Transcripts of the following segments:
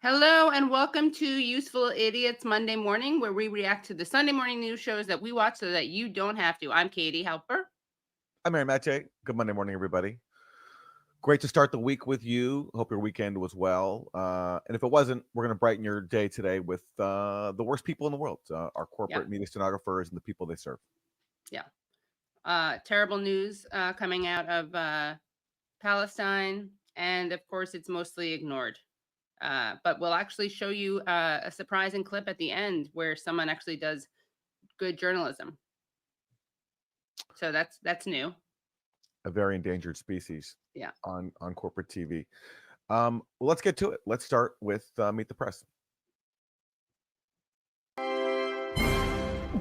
Hello and welcome to Useful Idiots Monday morning, where we react to the Sunday morning news shows that we watch so that you don't have to. I'm Katie Halper. I'm Aaron Maté. Good Monday morning, everybody. Great to start the week with you. Hope your weekend was well. And if it wasn't, we're going to brighten your day today with the worst people in the world, our corporate media stenographers and the people they serve. Yeah. Terrible news coming out of Palestine. And of course, it's mostly ignored. But we'll actually show you a surprising clip at the end where someone actually does good journalism. So that's new. A very endangered species. Yeah. On corporate TV. Well, let's get to it. Let's start with Meet the Press.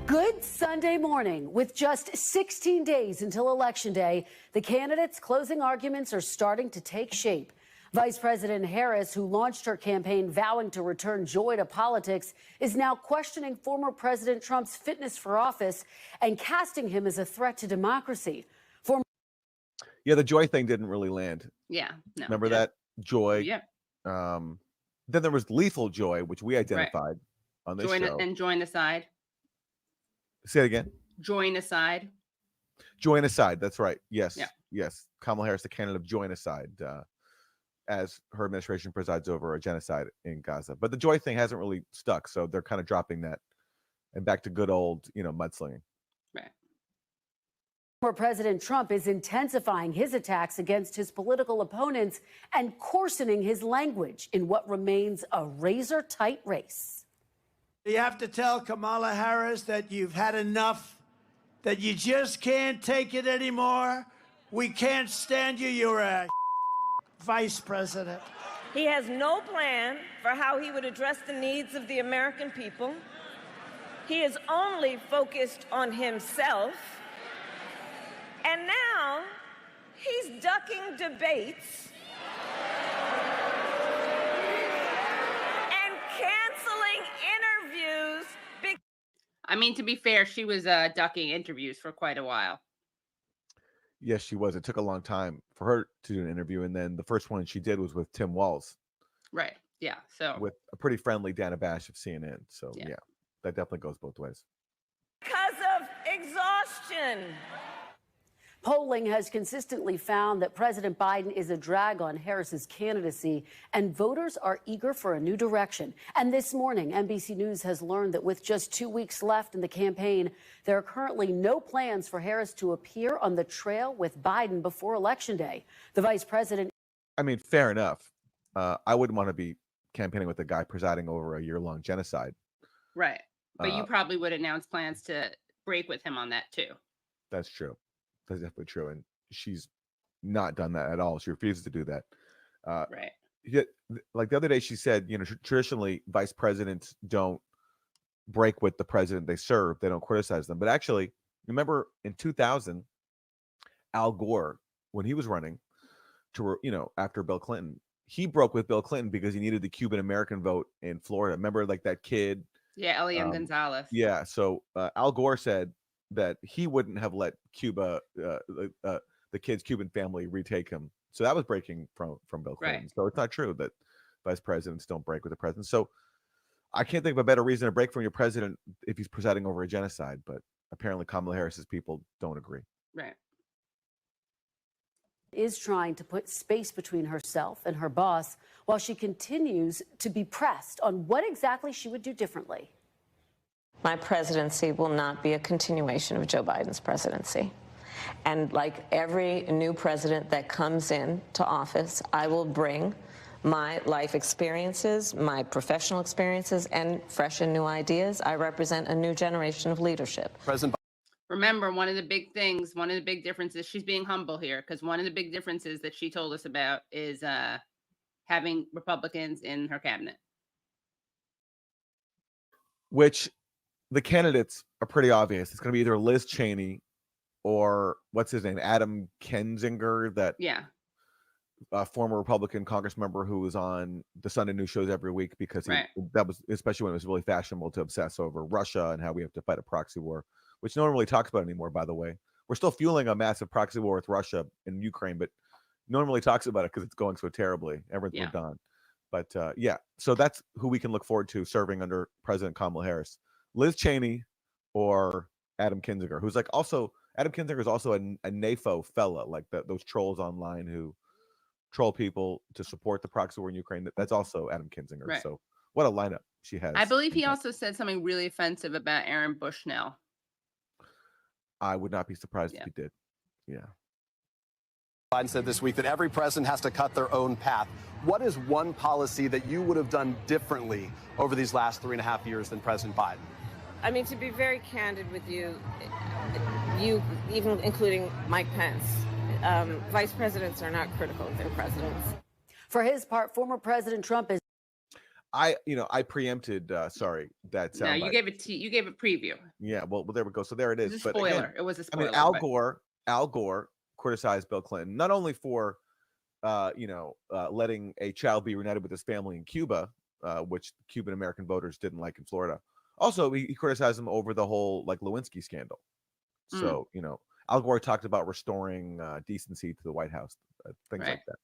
Good Sunday morning. With just 16 days until Election Day, the candidates' closing arguments are starting to take shape. Vice President Harris, who launched her campaign vowing to return joy to politics, is now questioning former President Trump's fitness for office and casting him as a threat to democracy. Yeah, the joy thing didn't really land. Yeah. No, Remember that? Joy. Yeah. Then there was lethal joy, which we identified on this show. And join aside. Say it again. Join aside. Join aside. That's right. Yes. Yeah. Yes. Kamala Harris, the candidate of join aside, as her administration presides over a genocide in Gaza. But the joy thing hasn't really stuck, so they're kind of dropping that and back to good old, mudslinging. Right. Former President Trump is intensifying his attacks against his political opponents and coarsening his language in what remains a razor-tight race. You have to tell Kamala Harris that you've had enough, that you just can't take it anymore. We can't stand you. You're a vice president. He has no plan for how he would address the needs of the American people. He is only focused on himself. And now he's ducking debates and canceling interviews. I mean, to be fair, she was ducking interviews for quite a while. Yes, she was. It took a long time for her to do an interview. And then the first one she did was with Tim Walz. Right. Yeah. So with a pretty friendly Dana Bash of CNN. So yeah, that definitely goes both ways. Because of exhaustion. Polling has consistently found that President Biden is a drag on Harris's candidacy, and voters are eager for a new direction. And this morning, NBC News has learned that with just 2 weeks left in the campaign, there are currently no plans for Harris to appear on the trail with Biden before Election Day. The vice president. I mean, fair enough. I wouldn't want to be campaigning with a guy presiding over a year-long genocide. Right. But you probably would announce plans to break with him on that, too. That's true. That's definitely true. And she's not done that at all. She refuses to do that. Right. Yet, like the other day, she said, traditionally, vice presidents don't break with the president they serve. They don't criticize them. But actually, remember in 2000, Al Gore, when he was running after Bill Clinton, he broke with Bill Clinton because he needed the Cuban-American vote in Florida. Remember, like that kid? Yeah, Elian Gonzalez. Yeah. So Al Gore said that he wouldn't have let Cuba, the kid's Cuban family, retake him. So that was breaking from Bill Clinton. Right. So it's not true that vice presidents don't break with the president. So I can't think of a better reason to break from your president if he's presiding over a genocide. But apparently Kamala Harris's people don't agree. Right. Is trying to put space between herself and her boss while she continues to be pressed on what exactly she would do differently. My presidency will not be a continuation of Joe Biden's presidency. And like every new president that comes into office, I will bring my life experiences, my professional experiences, and fresh and new ideas. I represent a new generation of leadership. Remember, one of the big differences, she's being humble here, because one of the big differences that she told us about is having Republicans in her cabinet. Which the candidates are pretty obvious. It's going to be either Liz Cheney or what's his name, Adam Kinzinger, that former Republican Congress member who was on the Sunday news shows every week because that was, especially when it was really fashionable to obsess over Russia and how we have to fight a proxy war, which no one really talks about anymore, by the way. We're still fueling a massive proxy war with Russia and Ukraine, but no one really talks about it because it's going so terribly. Everyone's moved on. But yeah, so that's who we can look forward to serving under President Kamala Harris. Liz Cheney or Adam Kinzinger, who's like also, Adam Kinzinger is also a NAFO fella, like those trolls online who troll people to support the proxy war in Ukraine. That's also Adam Kinzinger. Right. So what a lineup she has. I believe he also said something really offensive about Aaron Bushnell. I would not be surprised if he did. Yeah. Biden said this week that every president has to cut their own path. What is one policy that you would have done differently over these last 3.5 years than President Biden? I mean, to be very candid with you, even including Mike Pence, vice presidents are not critical of their presidents. For his part, former President Trump is. I preempted. Sorry, that sound. No, you gave it. You gave a preview. Yeah, well, there we go. So there it is. It was a spoiler. Again, it was a spoiler. I mean, Al Gore criticized Bill Clinton not only for, letting a child be reunited with his family in Cuba, which Cuban American voters didn't like in Florida. Also, he criticized him over the whole Lewinsky scandal. So Al Gore talked about restoring decency to the White House, things like that.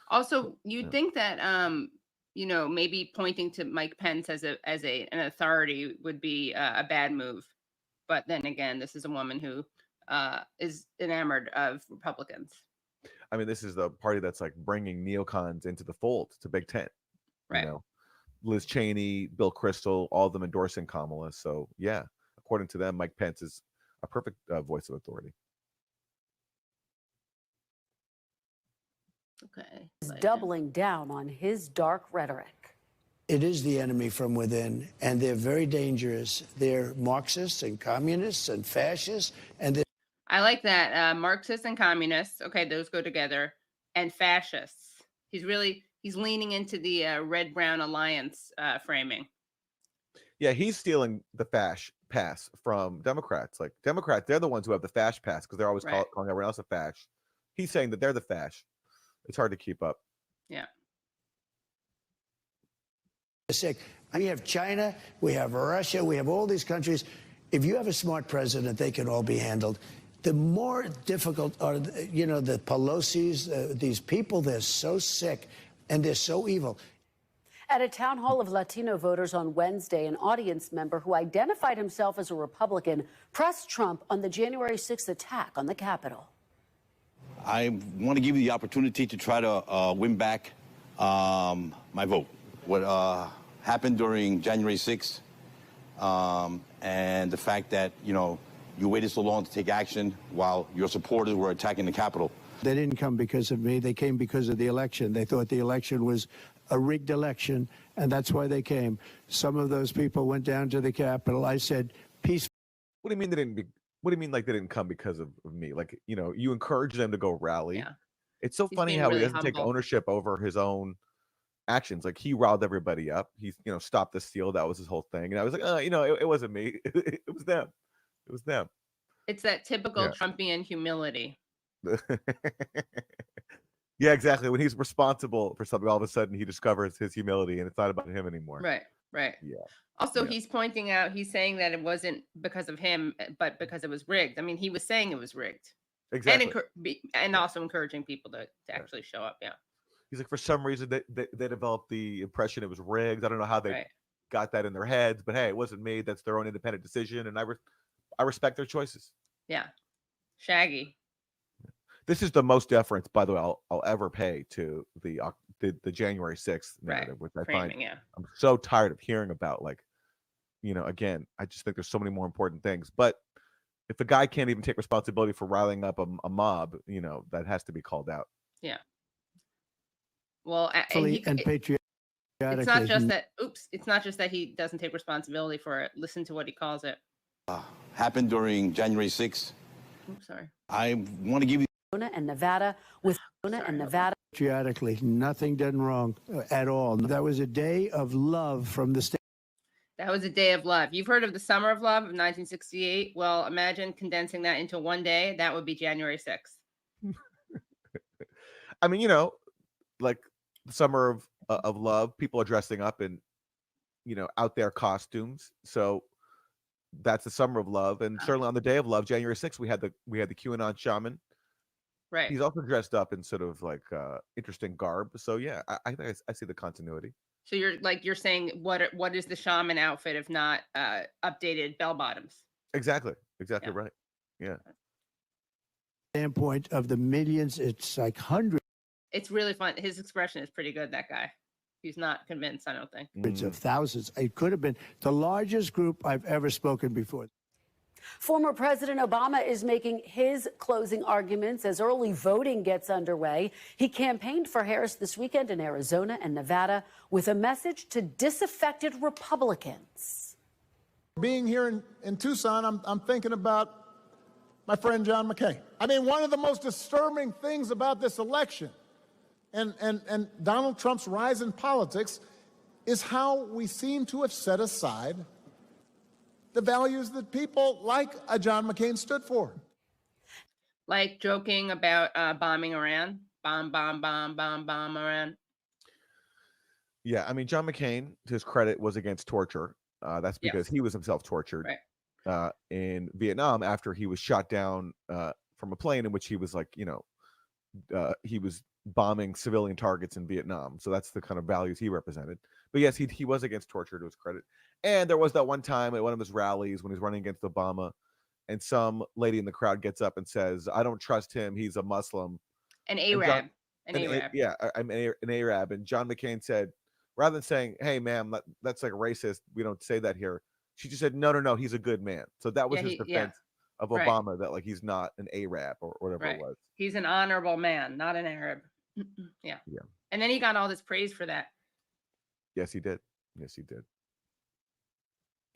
Also, you'd think that maybe pointing to Mike Pence as an authority would be a bad move, but then again, this is a woman who is enamored of Republicans. I mean, this is the party that's like bringing neocons into the fold to Big Tent. Right. Liz Cheney, Bill Kristol, all of them endorsing Kamala. So yeah, according to them, Mike Pence is a perfect voice of authority. Okay. Is doubling down on his dark rhetoric. It is the enemy from within, and they're very dangerous. They're Marxists and communists and fascists, and they're. I like that. Marxists and communists. Okay, those go together. And fascists. He's leaning into the red-brown alliance framing. Yeah, he's stealing the fash pass from Democrats. Like Democrats, they're the ones who have the fash pass because they're always calling everyone else a fash. He's saying that they're the fash. It's hard to keep up. Yeah. Sick. We have China, we have Russia, we have all these countries. If you have a smart president, they can all be handled. The more difficult are, the Pelosi's, these people, they're so sick and they're so evil. At a town hall of Latino voters on Wednesday, an audience member who identified himself as a Republican pressed Trump on the January 6th attack on the Capitol. I want to give you the opportunity to try to win back my vote. What happened during January 6th and the fact that, you waited so long to take action while your supporters were attacking the Capitol. They didn't come because of me. They came because of the election. They thought the election was a rigged election, and that's why they came. Some of those people went down to the Capitol. I said, peace. What do you mean they didn't? What do you mean like they didn't come because of me? Like, you encourage them to go rally. Yeah. It's so funny how he doesn't take ownership over his own actions. Like he riled everybody up. He, stopped the steal. That was his whole thing. And I was like, it wasn't me. It was them. It was them. It's that typical Trumpian humility. Yeah, exactly. When he's responsible for something, all of a sudden he discovers his humility and it's not about him anymore. Right. Yeah. Also, he's pointing out, he's saying that it wasn't because of him, but because it was rigged. I mean, he was saying it was rigged. Exactly. And also encouraging people to actually show up. Yeah. He's like, for some reason, they developed the impression it was rigged. I don't know how they got that in their heads, but hey, it wasn't me. That's their own independent decision. And I respect their choices. Yeah. Shaggy. This is the most deference, by the way, I'll ever pay to the January 6th narrative, which I find I'm so tired of hearing about. Like, again, I just think there's so many more important things. But if the guy can't even take responsibility for riling up a mob, that has to be called out. Yeah. Well, and patriotic. It's not just that. It's not just that he doesn't take responsibility for it. Listen to what he calls it. Happened during January 6th. Oops, sorry. I want to give you. And Nevada Patriotically, nothing done wrong at all. That was a day of love from the state. That was a day of love. You've heard of the Summer of Love of 1968. Well, imagine condensing that into one day. That would be January 6th. I mean, like the Summer of Love, people are dressing up in, out there costumes. So that's the Summer of Love. And certainly on the day of love, January 6th, we had the QAnon shaman Right. He's also dressed up in sort of like interesting garb. So yeah, I think I see the continuity. So you're saying what is the shaman outfit if not updated bell bottoms? Exactly right. Yeah. Standpoint of the millions, it's like hundreds It's really fun. His expression is pretty good. That guy. He's not convinced, I don't think. of thousands. It could have been the largest group I've ever spoken before. Former President Obama is making his closing arguments as early voting gets underway. He campaigned for Harris this weekend in Arizona and Nevada with a message to disaffected Republicans. Being here in Tucson, I'm thinking about my friend John McCain. I mean, one of the most disturbing things about this election and Donald Trump's rise in politics is how we seem to have set aside the values that people like a John McCain stood for. Like joking about bombing Iran. Bomb Iran. Yeah, I mean, John McCain, to his credit, was against torture. That's because he was himself tortured in Vietnam after he was shot down from a plane in which he was he was bombing civilian targets in Vietnam. So that's the kind of values he represented. But yes, he was against torture, to his credit. And there was that one time at one of his rallies when he's running against Obama, and some lady in the crowd gets up and says, "I don't trust him. He's a Muslim." An Arab. Yeah, I'm an Arab. And John McCain said, rather than saying, "Hey, ma'am, that's like racist. We don't say that here," she just said, "No, he's a good man." So that was his defense of Obama, that like he's not an Arab or whatever it was. He's an honorable man, not an Arab. Yeah. And then he got all this praise for that. Yes, he did.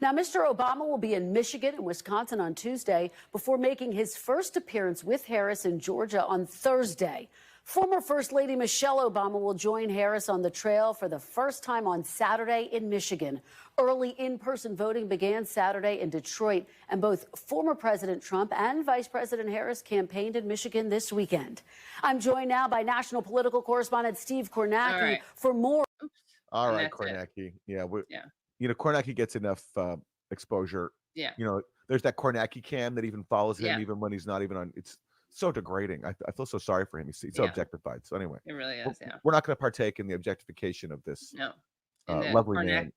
Now, Mr. Obama will be in Michigan and Wisconsin on Tuesday before making his first appearance with Harris in Georgia on Thursday. Former First Lady Michelle Obama will join Harris on the trail for the first time on Saturday in Michigan. Early in-person voting began Saturday in Detroit, and both former President Trump and Vice President Harris campaigned in Michigan this weekend. I'm joined now by national political correspondent Steve Kornacki for more. All right, Kornacki. Yeah. Kornacki gets enough exposure. Yeah. There's that Kornacki cam that even follows him even when he's not even on. It's so degrading. I feel so sorry for him. He's so objectified. So anyway, it really is. We're not going to partake in the objectification of this lovely man.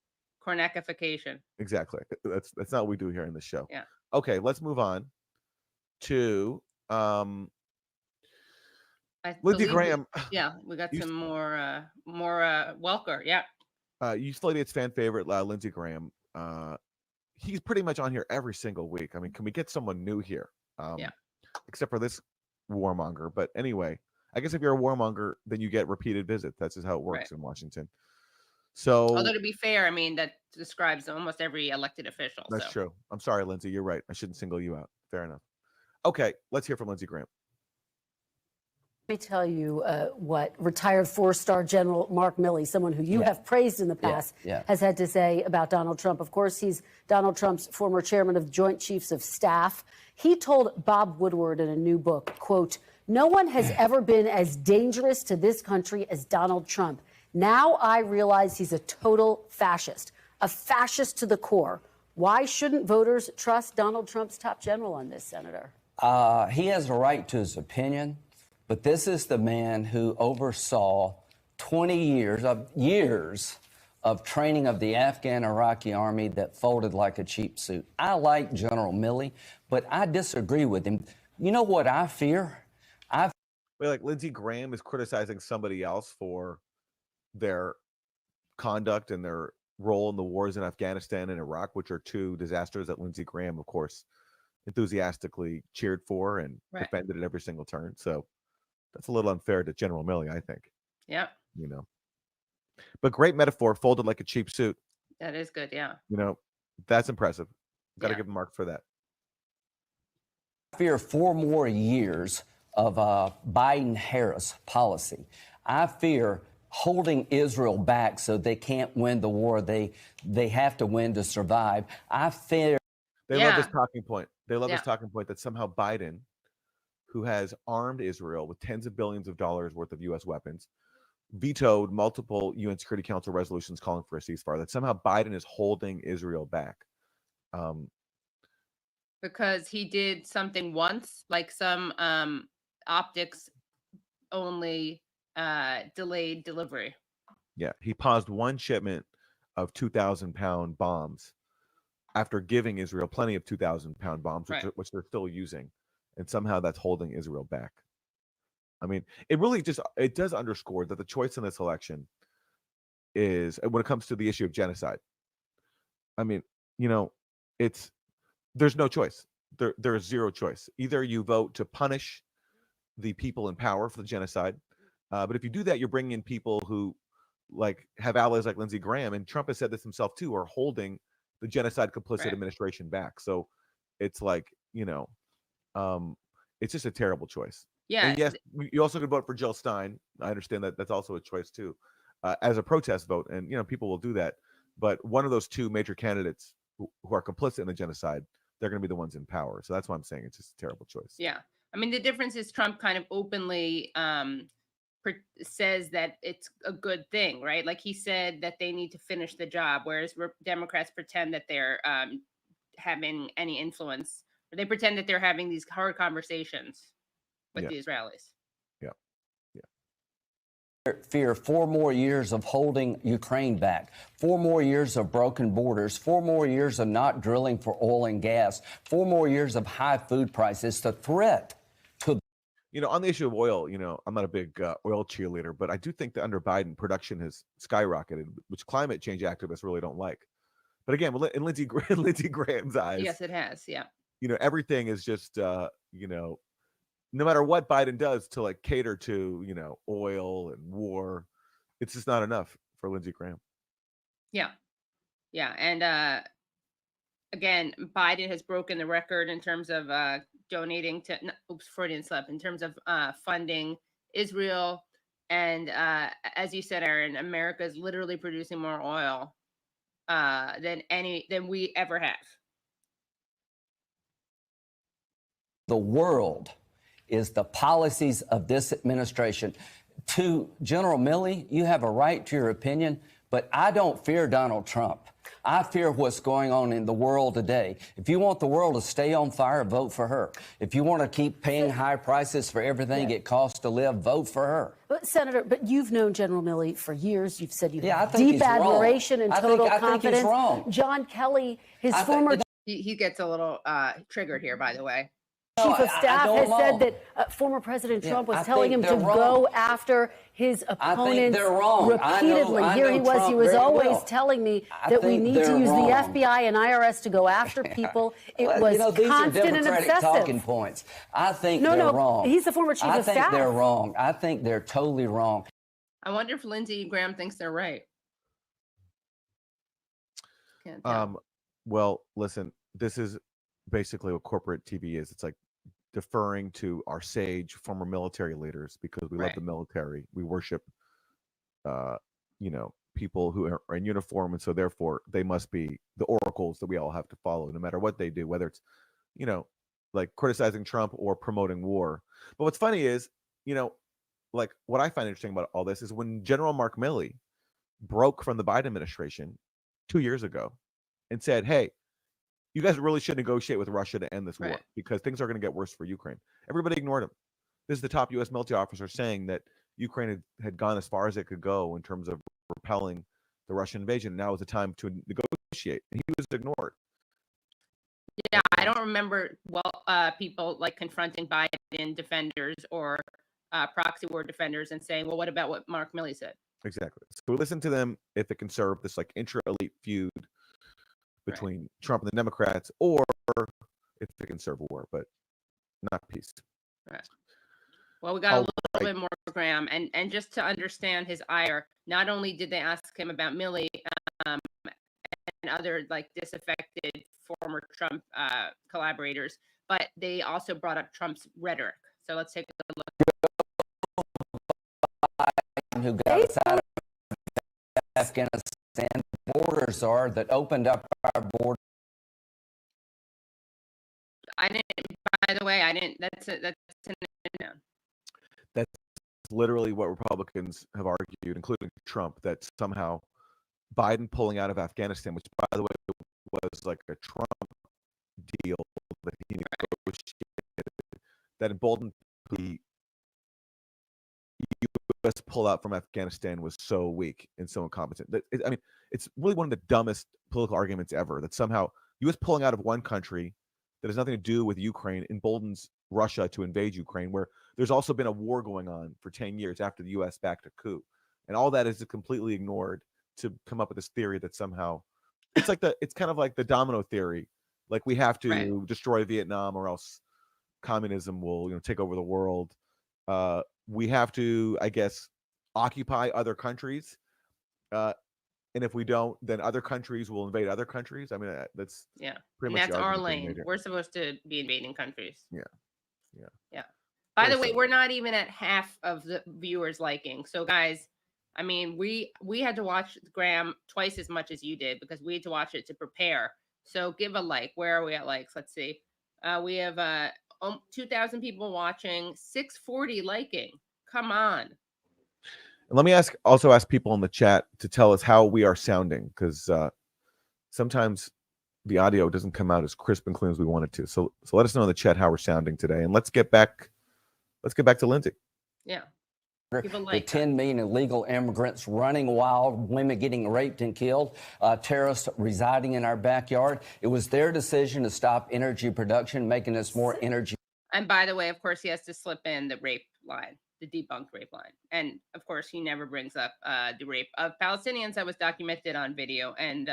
Kornakification. Exactly. That's not what we do here in the show. Yeah. Okay, let's move on to Lindsey Graham. We got some more Welker. Yeah. Youth Idiot's fan favorite, Lindsey Graham. He's pretty much on here every single week. I mean, can we get someone new here? Except for this warmonger. But anyway, I guess if you're a warmonger, then you get repeated visits. That's just how it works in Washington. So, although to be fair, I mean, that describes almost every elected official. That's true. I'm sorry, Lindsay. You're right. I shouldn't single you out. Fair enough. Okay, let's hear from Lindsey Graham. Let me tell you what retired four-star General Mark Milley, someone who you have praised in the past, has had to say about Donald Trump. Of course, he's Donald Trump's former chairman of the Joint Chiefs of Staff. He told Bob Woodward in a new book, quote, "No one has ever been as dangerous to this country as Donald Trump. Now I realize he's a total fascist, a fascist to the core. Why shouldn't voters trust Donald Trump's top general on this, Senator?" He has a right to his opinion. But this is the man who oversaw 20 years of training of the Afghan Iraqi army that folded like a cheap suit. I like General Milley, but I disagree with him. You know what I fear? Like Lindsey Graham is criticizing somebody else for their conduct and their role in the wars in Afghanistan and Iraq, which are two disasters that Lindsey Graham, of course, enthusiastically cheered for and defended at every single turn. So that's a little unfair to General Milley, I think. Yeah. But great metaphor, folded like a cheap suit. That is good. Yeah. That's impressive. Got to give him marks for that. I fear 4 more years of Biden-Harris policy. I fear holding Israel back so they can't win the war they have to win to survive. I fear. They love this talking point. They love this talking point that somehow Biden, who has armed Israel with tens of billions of dollars worth of U.S. weapons, vetoed multiple UN Security Council resolutions calling for a ceasefire, that somehow Biden is holding Israel back. Because he did something once, like some optics only delayed delivery. Yeah, he paused one shipment of 2,000-pound bombs after giving Israel plenty of 2,000-pound bombs, which they're still using, and somehow that's holding Israel back. I mean, it really it does underscore that the choice in this election is, when it comes to the issue of genocide, I mean, there's no choice. There is zero choice. Either you vote to punish the people in power for the genocide, but if you do that, you're bringing in people who have allies like Lindsey Graham, and Trump has said this himself too, are holding the genocide complicit administration back. So it's it's just a terrible choice. Yeah. And yes, you also could vote for Jill Stein. I understand that that's also a choice too, as a protest vote, and people will do that. But one of those two major candidates who are complicit in the genocide, they're going to be the ones in power. So that's why I'm saying it's just a terrible choice. Yeah, I mean, the difference is Trump kind of openly says that it's a good thing, right? Like, he said that they need to finish the job, whereas Democrats pretend that they're having any influence, or they pretend that they're having these hard conversations with the Israelis. Yeah. Fear 4 more years of holding Ukraine back, 4 more years of broken borders, 4 more years of not drilling for oil and gas, 4 more years of high food prices. The threat to on the issue of oil, I'm not a big oil cheerleader, but I do think that under Biden, production has skyrocketed, which climate change activists really don't like. But again, in Lindsey Graham's eyes, yes, it has. Yeah. Everything is just, no matter what Biden does to cater to, oil and war, it's just not enough for Lindsey Graham. Yeah. Yeah. And again, Biden has broken the record in terms of donating to, Freudian slip, in terms of funding Israel. And as you said, Aaron, America is literally producing more oil than we ever have. the world is the policies of this administration. To General Milley, you have a right to your opinion, but I don't fear Donald Trump. I fear what's going on in the world today. If you want the world to stay on fire, vote for her. If you want to keep paying high prices for everything it costs to live, vote for her. But Senator, you've known General Milley for years. You've said you have deep deep admiration and total confidence. I think he's wrong. John Kelly, his former he gets a little triggered here, by the way. Chief of Staff has said that former President Trump was telling him to go after his opponents repeatedly. Here he was always telling me that we need to use the FBI and IRS to go after people. It was constant and obsessive. Talking points. I think they're wrong. He's the former Chief of Staff. I think they're wrong. I think they're totally wrong. I wonder if Lindsey Graham thinks they're right. Well, listen, this is basically what corporate TV is. It's like deferring to our sage former military leaders because we love the military. We worship, people who are in uniform, and so therefore they must be the oracles that we all have to follow, no matter what they do, whether it's, like criticizing Trump or promoting war. But what's funny is, like what I find interesting about all this is when General Mark Milley broke from the Biden administration 2 years ago and said, "Hey, you guys really should negotiate with Russia to end this war because things are going to get worse for Ukraine." Everybody ignored him. This is the top U.S. military officer saying that Ukraine had gone as far as it could go in terms of repelling the Russian invasion. Now is the time to negotiate, and he was ignored. Yeah, I don't remember people like confronting Biden defenders or proxy war defenders and saying, "Well, what about what Mark Milley said?" Exactly. So we listen to them if it can serve this like intra-elite feud between Trump and the Democrats, or if it can serve war, but not peace. Right. Well, we got a little bit more, Graham, and just to understand his ire, not only did they ask him about Milley and other like disaffected former Trump collaborators, but they also brought up Trump's rhetoric. So let's take a look. Who got us out of Afghanistan borders are that opened up our border. I didn't. By the way, I didn't. That's literally what Republicans have argued, including Trump, that somehow Biden pulling out of Afghanistan, which by the way was like a Trump deal that he negotiated, that emboldened the U.S. pullout from Afghanistan was so weak and so incompetent. I mean, it's really one of the dumbest political arguments ever, that somehow U.S. pulling out of one country that has nothing to do with Ukraine emboldens Russia to invade Ukraine, where there's also been a war going on for 10 years after the U.S. backed a coup. And all that is completely ignored to come up with this theory that somehow it's kind of like the domino theory. Like, we have to destroy Vietnam or else communism will, take over the world. We have to, I guess, occupy other countries. And if we don't, then other countries will invade other countries. I mean, that's pretty much that's the our argument being lane. made here. We're supposed to be invading countries. Yeah. By the way, we're not even at half of the viewers liking. So guys, I mean, we had to watch Graham twice as much as you did because we had to watch it to prepare. So give a like. Where are we at likes? Let's see. We have 2,000 people watching, 640 liking. Come on. And let me also ask people in the chat to tell us how we are sounding, because sometimes the audio doesn't come out as crisp and clean as we want it to. So let us know in the chat how we're sounding today, and let's get back to Lindsay. Yeah. The 10 million illegal immigrants running wild, women getting raped and killed, terrorists residing in our backyard. It was their decision to stop energy production, making us more energy. And by the way, of course, he has to slip in the rape line, the debunked rape line. And of course, he never brings up the rape of Palestinians that was documented on video and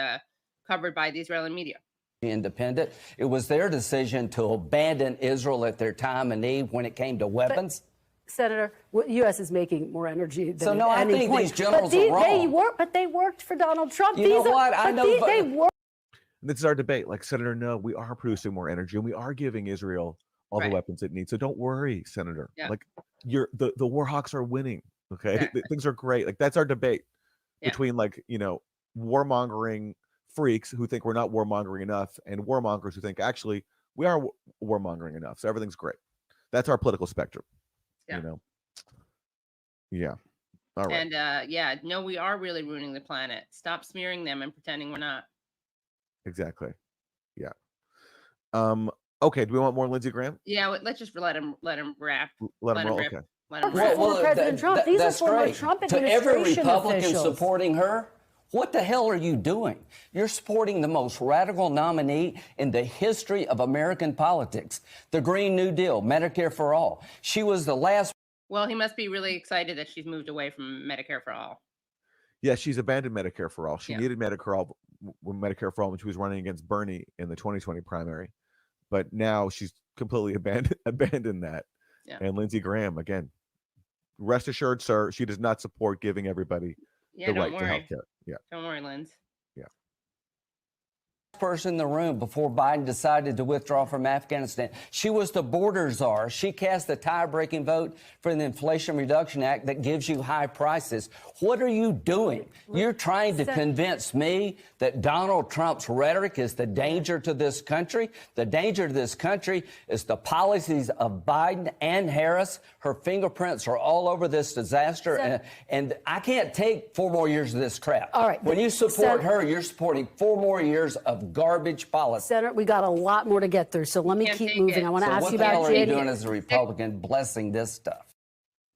covered by the Israeli media. Independent. It was their decision to abandon Israel at their time of need when it came to weapons. Senator, U.S. is making more energy than so no, at I any think point. these generals are wrong. They worked for Donald Trump. You know what? I know. They worked. This is our debate. Like, Senator, no, we are producing more energy, and we are giving Israel all the weapons it needs. So don't worry, Senator. Like, the war hawks are winning. Okay, Exactly. Things are great. Like, that's our debate between warmongering freaks who think we're not warmongering enough, and warmongers who think actually we are warmongering enough. So everything's great. That's our political spectrum. Yeah. All right. And no, we are really ruining the planet. Stop smearing them and pretending we're not. Exactly. Yeah. Okay. Do we want more Lindsey Graham? Yeah. Let's just let him rap. Let him roll. rip. Okay. Let him rip. Former President Trump. These are former great. Trump To administration every Republican officials. supporting her, what the hell are you doing? You're supporting the most radical nominee in the history of American politics. The Green New Deal, Medicare for all. She was the last. Well, he must be really excited that she's moved away from Medicare for all. Yeah, she's abandoned Medicare for all. She needed Medicare for all when she was running against Bernie in the 2020 primary, but now she's completely abandoned that. Yeah. And Lindsey Graham, again, rest assured, sir, she does not support giving everybody the right to health care. Yeah. Don't worry, Lindsay. Person in the room before Biden decided to withdraw from Afghanistan. She was the border czar. She cast the tie-breaking vote for the Inflation Reduction Act that gives you high prices. What are you doing? You're trying to convince me that Donald Trump's rhetoric is the danger to this country. The danger to this country is the policies of Biden and Harris. Her fingerprints are all over this disaster. And I can't take 4 more years of this crap. All right. When you support her, you're supporting 4 more years of garbage policy. Senator, we got a lot more to get through, so let me keep moving. I want to ask you about what the hell are you doing as a Republican blessing this stuff?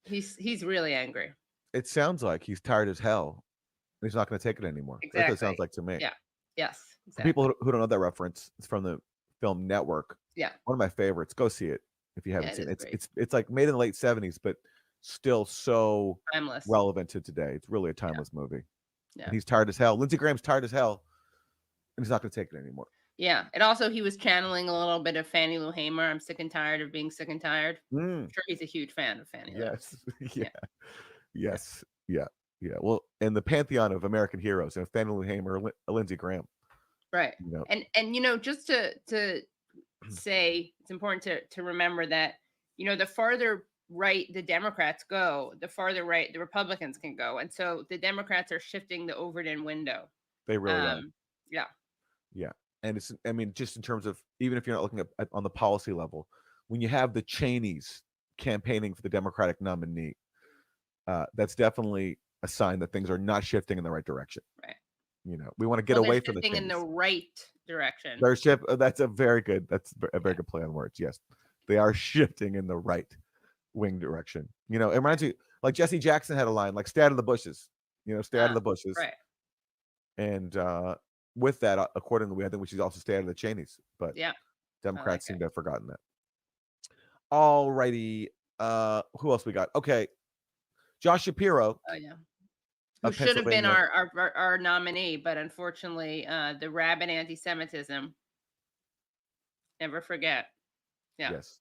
He's really angry. It sounds like he's tired as hell. He's not going to take it anymore. Exactly. That's what it sounds like to me. Yeah. Yes. Exactly. For people who don't know that reference, it's from the film Network. Yeah. One of my favorites. Go see it if you haven't seen it. Great. It's like made in the late 70s, but still so timeless, relevant to today. It's really a timeless movie. Yeah. And he's tired as hell. Lindsey Graham's tired as hell. And he's not going to take it anymore. Yeah. And also he was channeling a little bit of Fannie Lou Hamer. I'm sick and tired of being sick and tired. I'm sure he's a huge fan of Fannie Lou. Yes. Yes. Yeah. Well, in the pantheon of American heroes, Fannie Lou Hamer, Lindsey Graham. Right. And just to say, it's important to remember that, the farther right the Democrats go, the farther right the Republicans can go. And so the Democrats are shifting the Overton window. They really are. Yeah. Yeah. And just in terms of, even if you're not looking at on the policy level, when you have the Cheneys campaigning for the Democratic nominee, that's definitely a sign that things are not shifting in the right direction. Right. We want to get away from the shifting in the right direction. That's a very good play on words. Yes. They are shifting in the right wing direction. It reminds me, Like Jesse Jackson had a line, like "Stay out of the bushes," stay out of the bushes. Right. And with that, accordingly, I think we should also stay out of the Cheneys. But Yeah. Democrats seem to have forgotten that. All righty. Who else we got? Okay. Josh Shapiro. Oh, yeah. Who should have been our nominee, but unfortunately, the rabid anti-Semitism. Never forget. Yeah. Yes.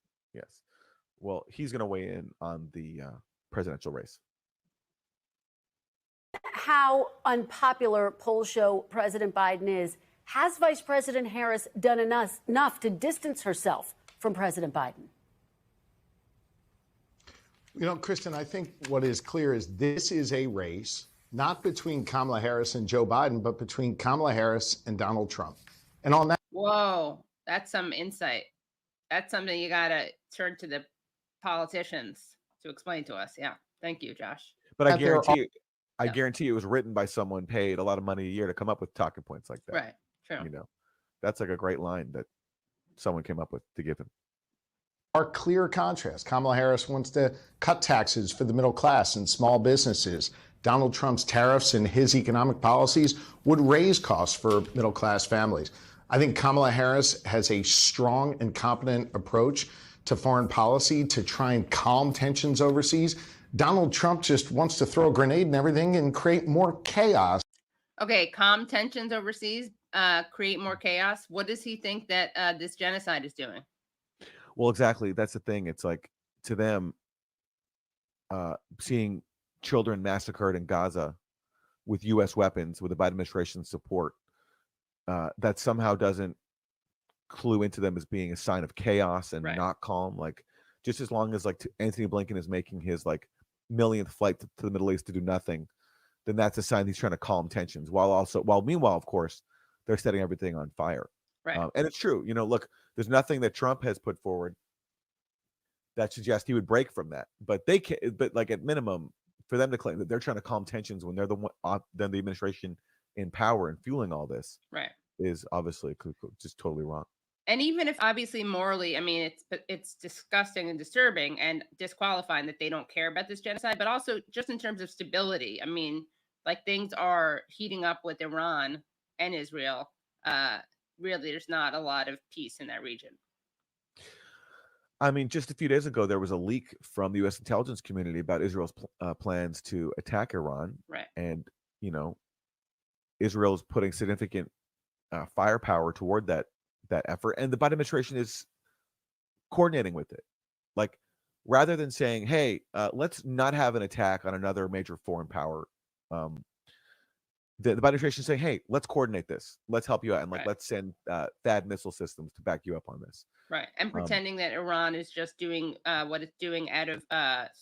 Well, he's going to weigh in on the presidential race. How unpopular polls show President Biden is. Has Vice President Harris done enough to distance herself from President Biden? Kristen, I think what is clear is this is a race not between Kamala Harris and Joe Biden, but between Kamala Harris and Donald Trump. And on that. Whoa, that's some insight. That's something you got to turn to the politicians to explain to us. Yeah. Thank you, Josh. But I guarantee you it was written by someone paid a lot of money a year to come up with talking points like that. Right. True. That's like a great line that someone came up with to give him. Our clear contrast. Kamala Harris wants to cut taxes for the middle class and small businesses. Donald Trump's tariffs and his economic policies would raise costs for middle class families. I think Kamala Harris has a strong and competent approach to foreign policy to try and calm tensions overseas. Donald Trump just wants to throw a grenade and everything and create more chaos. Okay, calm tensions overseas, create more chaos. What does he think that this genocide is doing? Well, exactly. That's the thing. It's like, to them, seeing children massacred in Gaza with U.S. weapons, with the Biden administration's support, that somehow doesn't clue into them as being a sign of chaos and not calm. Like, just as long as Anthony Blinken is making his millionth flight to the Middle East to do nothing, then that's a sign he's trying to calm tensions. While meanwhile, of course, they're setting everything on fire. Right. And it's true. Look, there's nothing that Trump has put forward that suggests he would break from that. But they can. But at minimum, for them to claim that they're trying to calm tensions when they're the administration in power and fueling all this, right, is obviously just totally wrong. And even if obviously morally, I mean, it's disgusting and disturbing and disqualifying that they don't care about this genocide, but also just in terms of stability. I mean, things are heating up with Iran and Israel. Really, there's not a lot of peace in that region. I mean, just a few days ago, there was a leak from the U.S. intelligence community about Israel's plans to attack Iran. Right. And, Israel's putting significant firepower toward that effort. And the Biden administration is coordinating with it. Rather than saying, hey, let's not have an attack on another major foreign power, the Biden administration is saying, hey, let's coordinate this. Let's help you out. And let's send THAAD missile systems to back you up on this. Right. And pretending that Iran is just doing what it's doing out of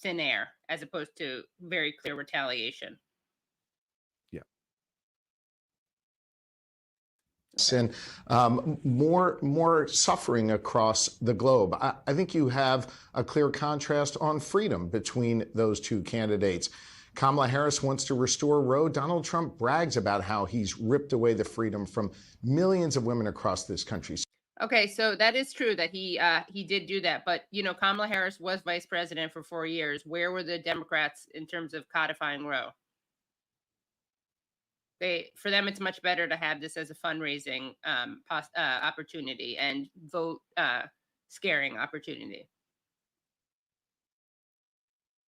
thin air, as opposed to very clear retaliation. Yeah. And more suffering across the globe. I think you have a clear contrast on freedom between those two candidates. Kamala Harris wants to restore Roe. Donald Trump brags about how he's ripped away the freedom from millions of women across this country. Okay, so that is true that he did do that. But, Kamala Harris was vice president for 4 years. Where were the Democrats in terms of codifying Roe? For them, it's much better to have this as a fundraising opportunity and vote scaring opportunity.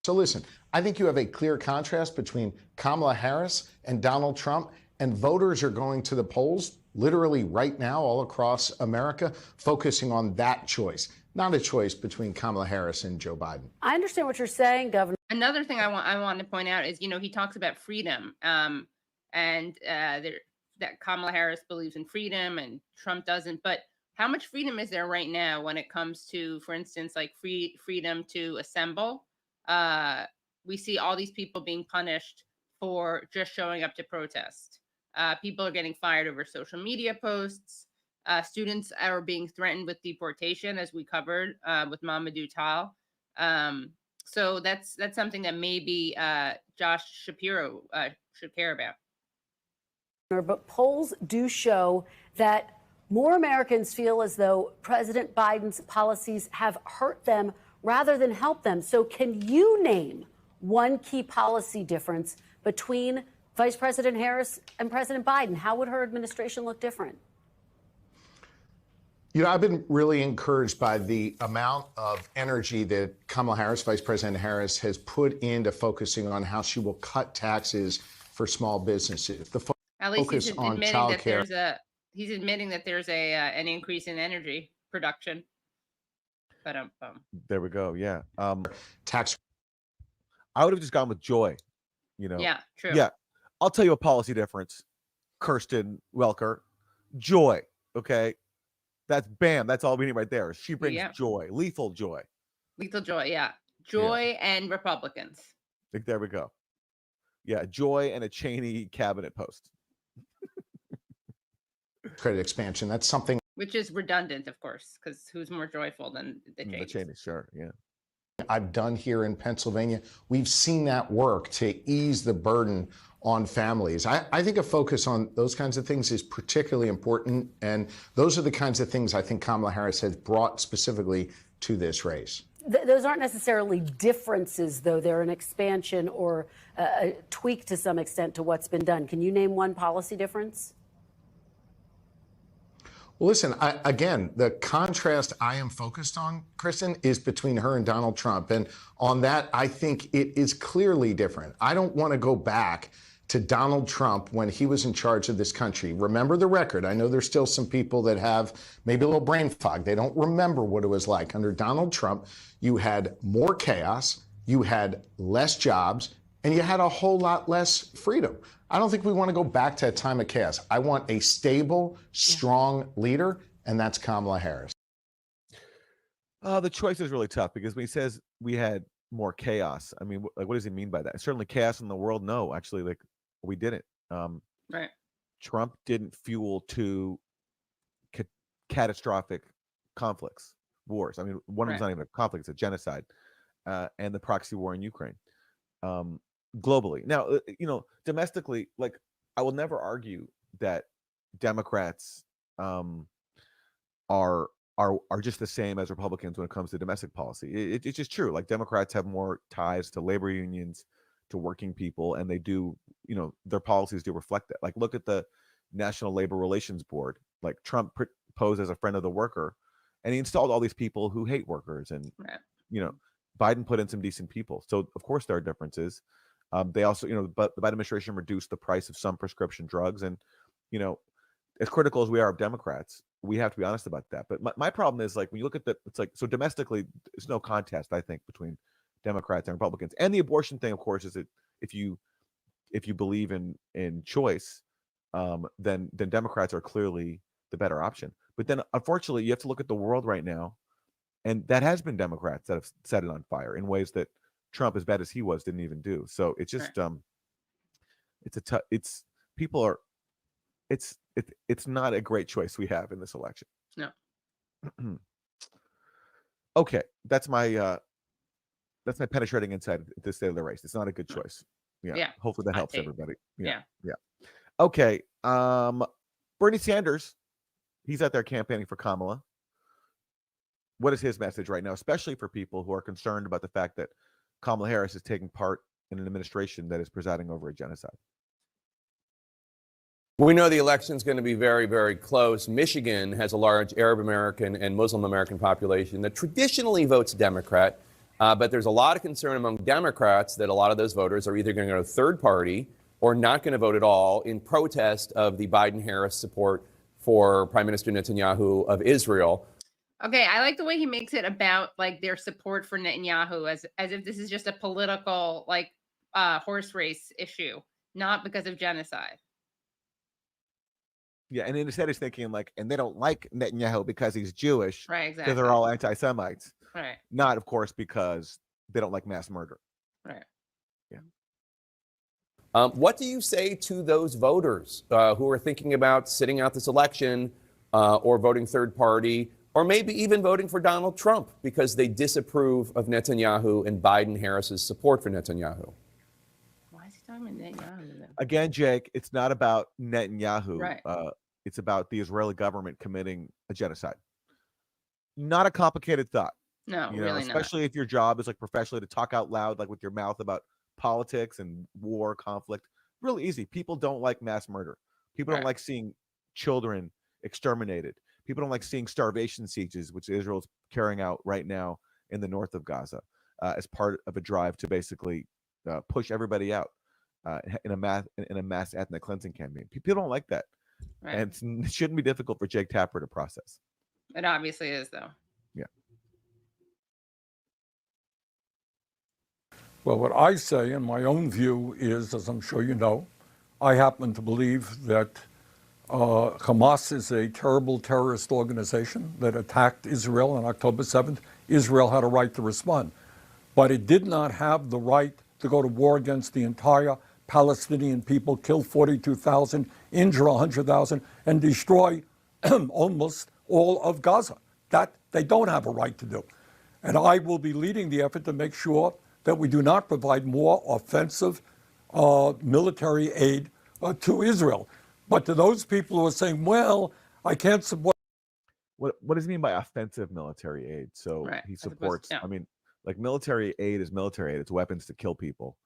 So listen, I think you have a clear contrast between Kamala Harris and Donald Trump, and voters are going to the polls literally right now all across America, focusing on that choice, not a choice between Kamala Harris and Joe Biden. I understand what you're saying, Governor. Another thing I want to point out is, he talks about freedom. And that Kamala Harris believes in freedom and Trump doesn't. But how much freedom is there right now when it comes to, for instance, freedom to assemble? We see all these people being punished for just showing up to protest. People are getting fired over social media posts. Students are being threatened with deportation, as we covered with Mamadou Tal. So that's something that maybe Josh Shapiro should care about. But polls do show that more Americans feel as though President Biden's policies have hurt them rather than help them. So can you name one key policy difference between Vice President Harris and President Biden? How would her administration look different? You know, I've been really encouraged by the amount of energy that Kamala Harris, Vice President Harris, has put into focusing on how she will cut taxes for small businesses. The At least focus he's on admitting child that care. he's admitting that there's an increase in energy production. But there we go. Yeah. Tax. I would have just gone with joy. You know. Yeah. True. Yeah. I'll tell you a policy difference. Kirsten Welker, joy. Okay. That's bam. That's all we need right there. She brings joy, lethal joy. Lethal joy. Yeah. Joy and Republicans. There we go. Yeah. Joy and a Cheney cabinet post. Credit expansion. That's something. Which is redundant, of course, because who's more joyful than the Cheney? The Cheney, sure. Yeah. I've done here in Pennsylvania. We've seen that work to ease the burden on families. I think a focus on those kinds of things is particularly important. And those are the kinds of things I think Kamala Harris has brought specifically to this race. Those aren't necessarily differences, though. They're an expansion or a tweak to some extent to what's been done. Can you name one policy difference? Well, listen, again, the contrast I am focused on, Kristen, is between her and Donald Trump. And on that, I think it is clearly different. I don't want to go back to Donald Trump when he was in charge of this country. Remember the record. I know there's still some people that have maybe a little brain fog. They don't remember what it was like. Under Donald Trump, you had more chaos, you had less jobs, and you had a whole lot less freedom. I don't think we want to go back to a time of chaos. I want a stable, strong leader, and that's Kamala Harris. The choice is really tough because when he says we had more chaos, I mean, like, what does he mean by that? Certainly chaos in the world. No, actually, like, we didn't. Right. Trump didn't fuel two catastrophic conflicts, wars. I mean, one of them's not even a conflict, it's a genocide, and the proxy war in Ukraine. Globally. Now, you know, domestically, like, I will never argue that Democrats are just the same as Republicans when it comes to domestic policy. It's just true. Like, Democrats have more ties to labor unions, to working people, and they do, you know, their policies do reflect that. Like, look at the National Labor Relations Board. Like, Trump posed as a friend of the worker, and he installed all these people who hate workers, and you know, Biden put in some decent people. So of course there are differences. They also, you know, but the Biden administration reduced the price of some prescription drugs. And, you know, as critical as we are of Democrats, we have to be honest about that. But my problem is, like, when you look at it's like, so domestically, there's no contest, I think, between Democrats and Republicans. And the abortion thing, of course, is that if you believe in choice, then Democrats are clearly the better option. But then, unfortunately, you have to look at the world right now, and that has been Democrats that have set it on fire in ways that Trump, as bad as he was, didn't even do. So it's just it's not a great choice we have in this election. No. Okay, that's my penetrating insight at this state of the race. It's not a good choice. Yeah. Hopefully that helps everybody. Yeah. Okay. Bernie Sanders, he's out there campaigning for Kamala. What is his message right now, especially for people who are concerned about the fact that Kamala Harris is taking part in an administration that is presiding over a genocide? We know the election is going to be very, very close. Michigan has a large Arab American and Muslim American population that traditionally votes Democrat, but there's a lot of concern among Democrats that a lot of those voters are either going to go to third party or not going to vote at all in protest of the Biden-Harris support for Prime Minister Netanyahu of Israel. Okay, I like the way he makes it about, like, their support for Netanyahu as if this is just a political, like, horse race issue, not because of genocide. Yeah, and instead he's thinking, like, and they don't like Netanyahu because he's Jewish. Right, exactly. Because they're all anti-Semites. Right. Not, of course, because they don't like mass murder. Right. Yeah. What do you say to those voters who are thinking about sitting out this election or voting third party, or maybe even voting for Donald Trump because they disapprove of Netanyahu and Biden-Harris's support for Netanyahu? Why is he talking about Netanyahu, though? Again, Jake, it's not about Netanyahu. Right. It's about the Israeli government committing a genocide. Not a complicated thought. No, you know, really especially if your job is, like, professionally to talk out loud, like, with your mouth about politics and war, conflict. Really easy. People don't like mass murder. People don't like seeing children exterminated. People don't like seeing starvation sieges, which Israel's carrying out right now in the north of Gaza, as part of a drive to basically push everybody out in a mass ethnic cleansing campaign. People don't like that, and it shouldn't be difficult for Jake Tapper to process. It obviously is, though. Yeah. Well, what I say in my own view is, as I'm sure you know, I happen to believe that Hamas is a terrible terrorist organization that attacked Israel on October 7th. Israel had a right to respond, but it did not have the right to go to war against the entire Palestinian people, kill 42,000, injure 100,000, and destroy almost all of Gaza. That they don't have a right to do. And I will be leading the effort to make sure that we do not provide more offensive military aid to Israel. But to those people who are saying, well, I can't support. What does he mean by offensive military aid? So he supports, I mean, like military aid is military aid. It's weapons to kill people.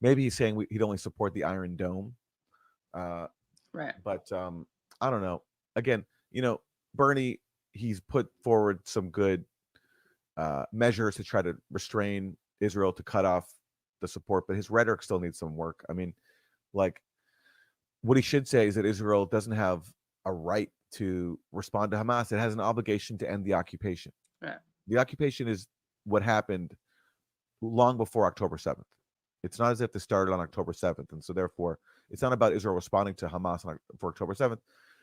Maybe he's saying he'd only support the Iron Dome. But I don't know. Again, you know, Bernie, he's put forward some good measures to try to restrain Israel, to cut off the support, but his rhetoric still needs some work. I mean, like, what he should say is that Israel doesn't have a right to respond to Hamas. It has an obligation to end the occupation. The occupation is what happened long before October 7th. It's not as if this started on October 7th. And so therefore, it's not about Israel responding to Hamas for October 7th.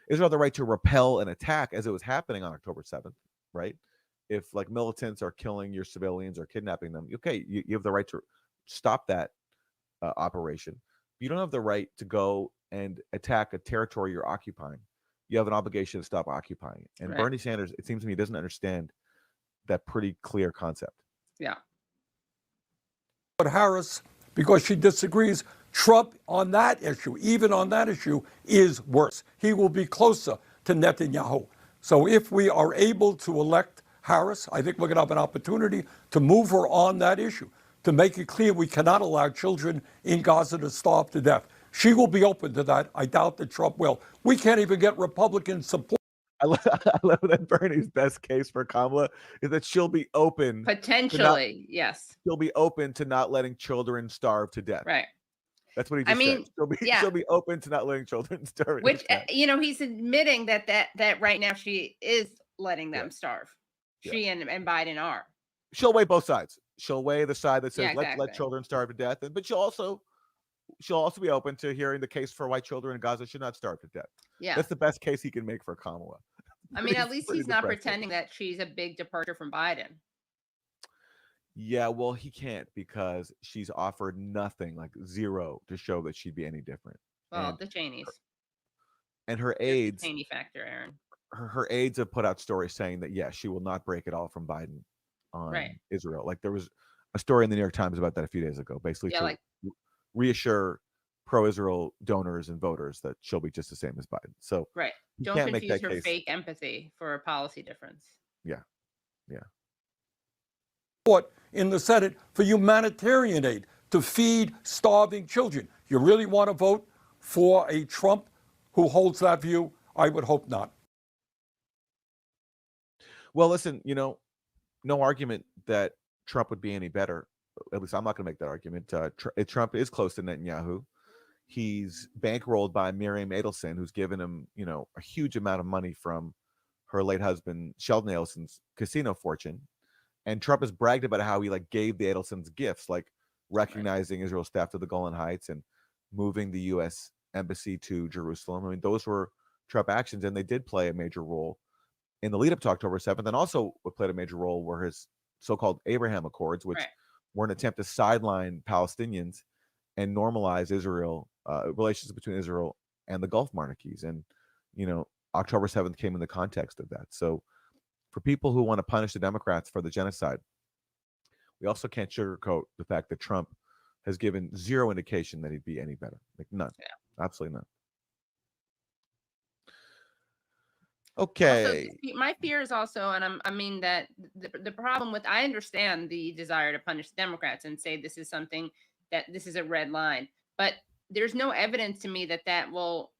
Israel had the right to repel an attack as it was happening on October 7th, right? If like militants are killing your civilians or kidnapping them, okay, you have the right to stop that operation. You don't have the right to go and attack a territory you're occupying. You have an obligation to stop occupying. And Bernie Sanders, it seems to me, doesn't understand that pretty clear concept. Yeah. But Harris, because she disagrees, Trump on that issue, even on that issue, is worse. He will be closer to Netanyahu. So if we are able to elect Harris, I think we're going to have an opportunity to move her on that issue, to make it clear we cannot allow children in Gaza to starve to death. She will be open to that. I doubt that Trump will. We can't even get Republican support. I love that Bernie's best case for Kamala is that she'll be open. Potentially, yes. She'll be open to not letting children starve to death. Right. That's what he just said. She'll be open to not letting children starve. Which, you know, he's admitting that right now she is letting them starve. She and Biden are. She'll weigh both sides. She'll weigh the side that says let children starve to death, but she'll also be open to hearing the case for why children in Gaza should not starve to death. Yeah, that's the best case he can make for Kamala. I mean, at least he's not pretending that she's a big departure from Biden. Yeah, well, he can't because she's offered nothing, like zero, to show that she'd be any different. Well, and the Cheneys. And her aides. The Cheney factor, Aaron. Her aides have put out stories saying that, yes, she will not break at all from Biden on Israel. Like there was a story in the New York Times about that a few days ago, basically to reassure pro-Israel donors and voters that she'll be just the same as Biden. So don't confuse her fake empathy for a policy difference. Yeah. In the Senate for humanitarian aid to feed starving children. You really want to vote for a Trump who holds that view? I would hope not. Well, listen, you know, no argument that Trump would be any better. At least I'm not going to make that argument. Trump is close to Netanyahu. He's bankrolled by Miriam Adelson, who's given him, you know, a huge amount of money from her late husband, Sheldon Adelson's casino fortune. And Trump has bragged about how he gave the Adelsons gifts, like recognizing Israel's staff to the Golan Heights and moving the U.S. embassy to Jerusalem. I mean, those were Trump actions, and they did play a major role in the lead up to October 7th. And also what played a major role were his so-called Abraham Accords, which were an attempt to sideline Palestinians and normalize Israel, relations between Israel and the Gulf monarchies. And, you know, October 7th came in the context of that. So for people who want to punish the Democrats for the genocide, we also can't sugarcoat the fact that Trump has given zero indication that he'd be any better. Like none. Absolutely none. Okay. Also, my fear is also, and I mean that the problem with, I understand the desire to punish the Democrats and say this is something that this is a red line. But there's no evidence to me that that will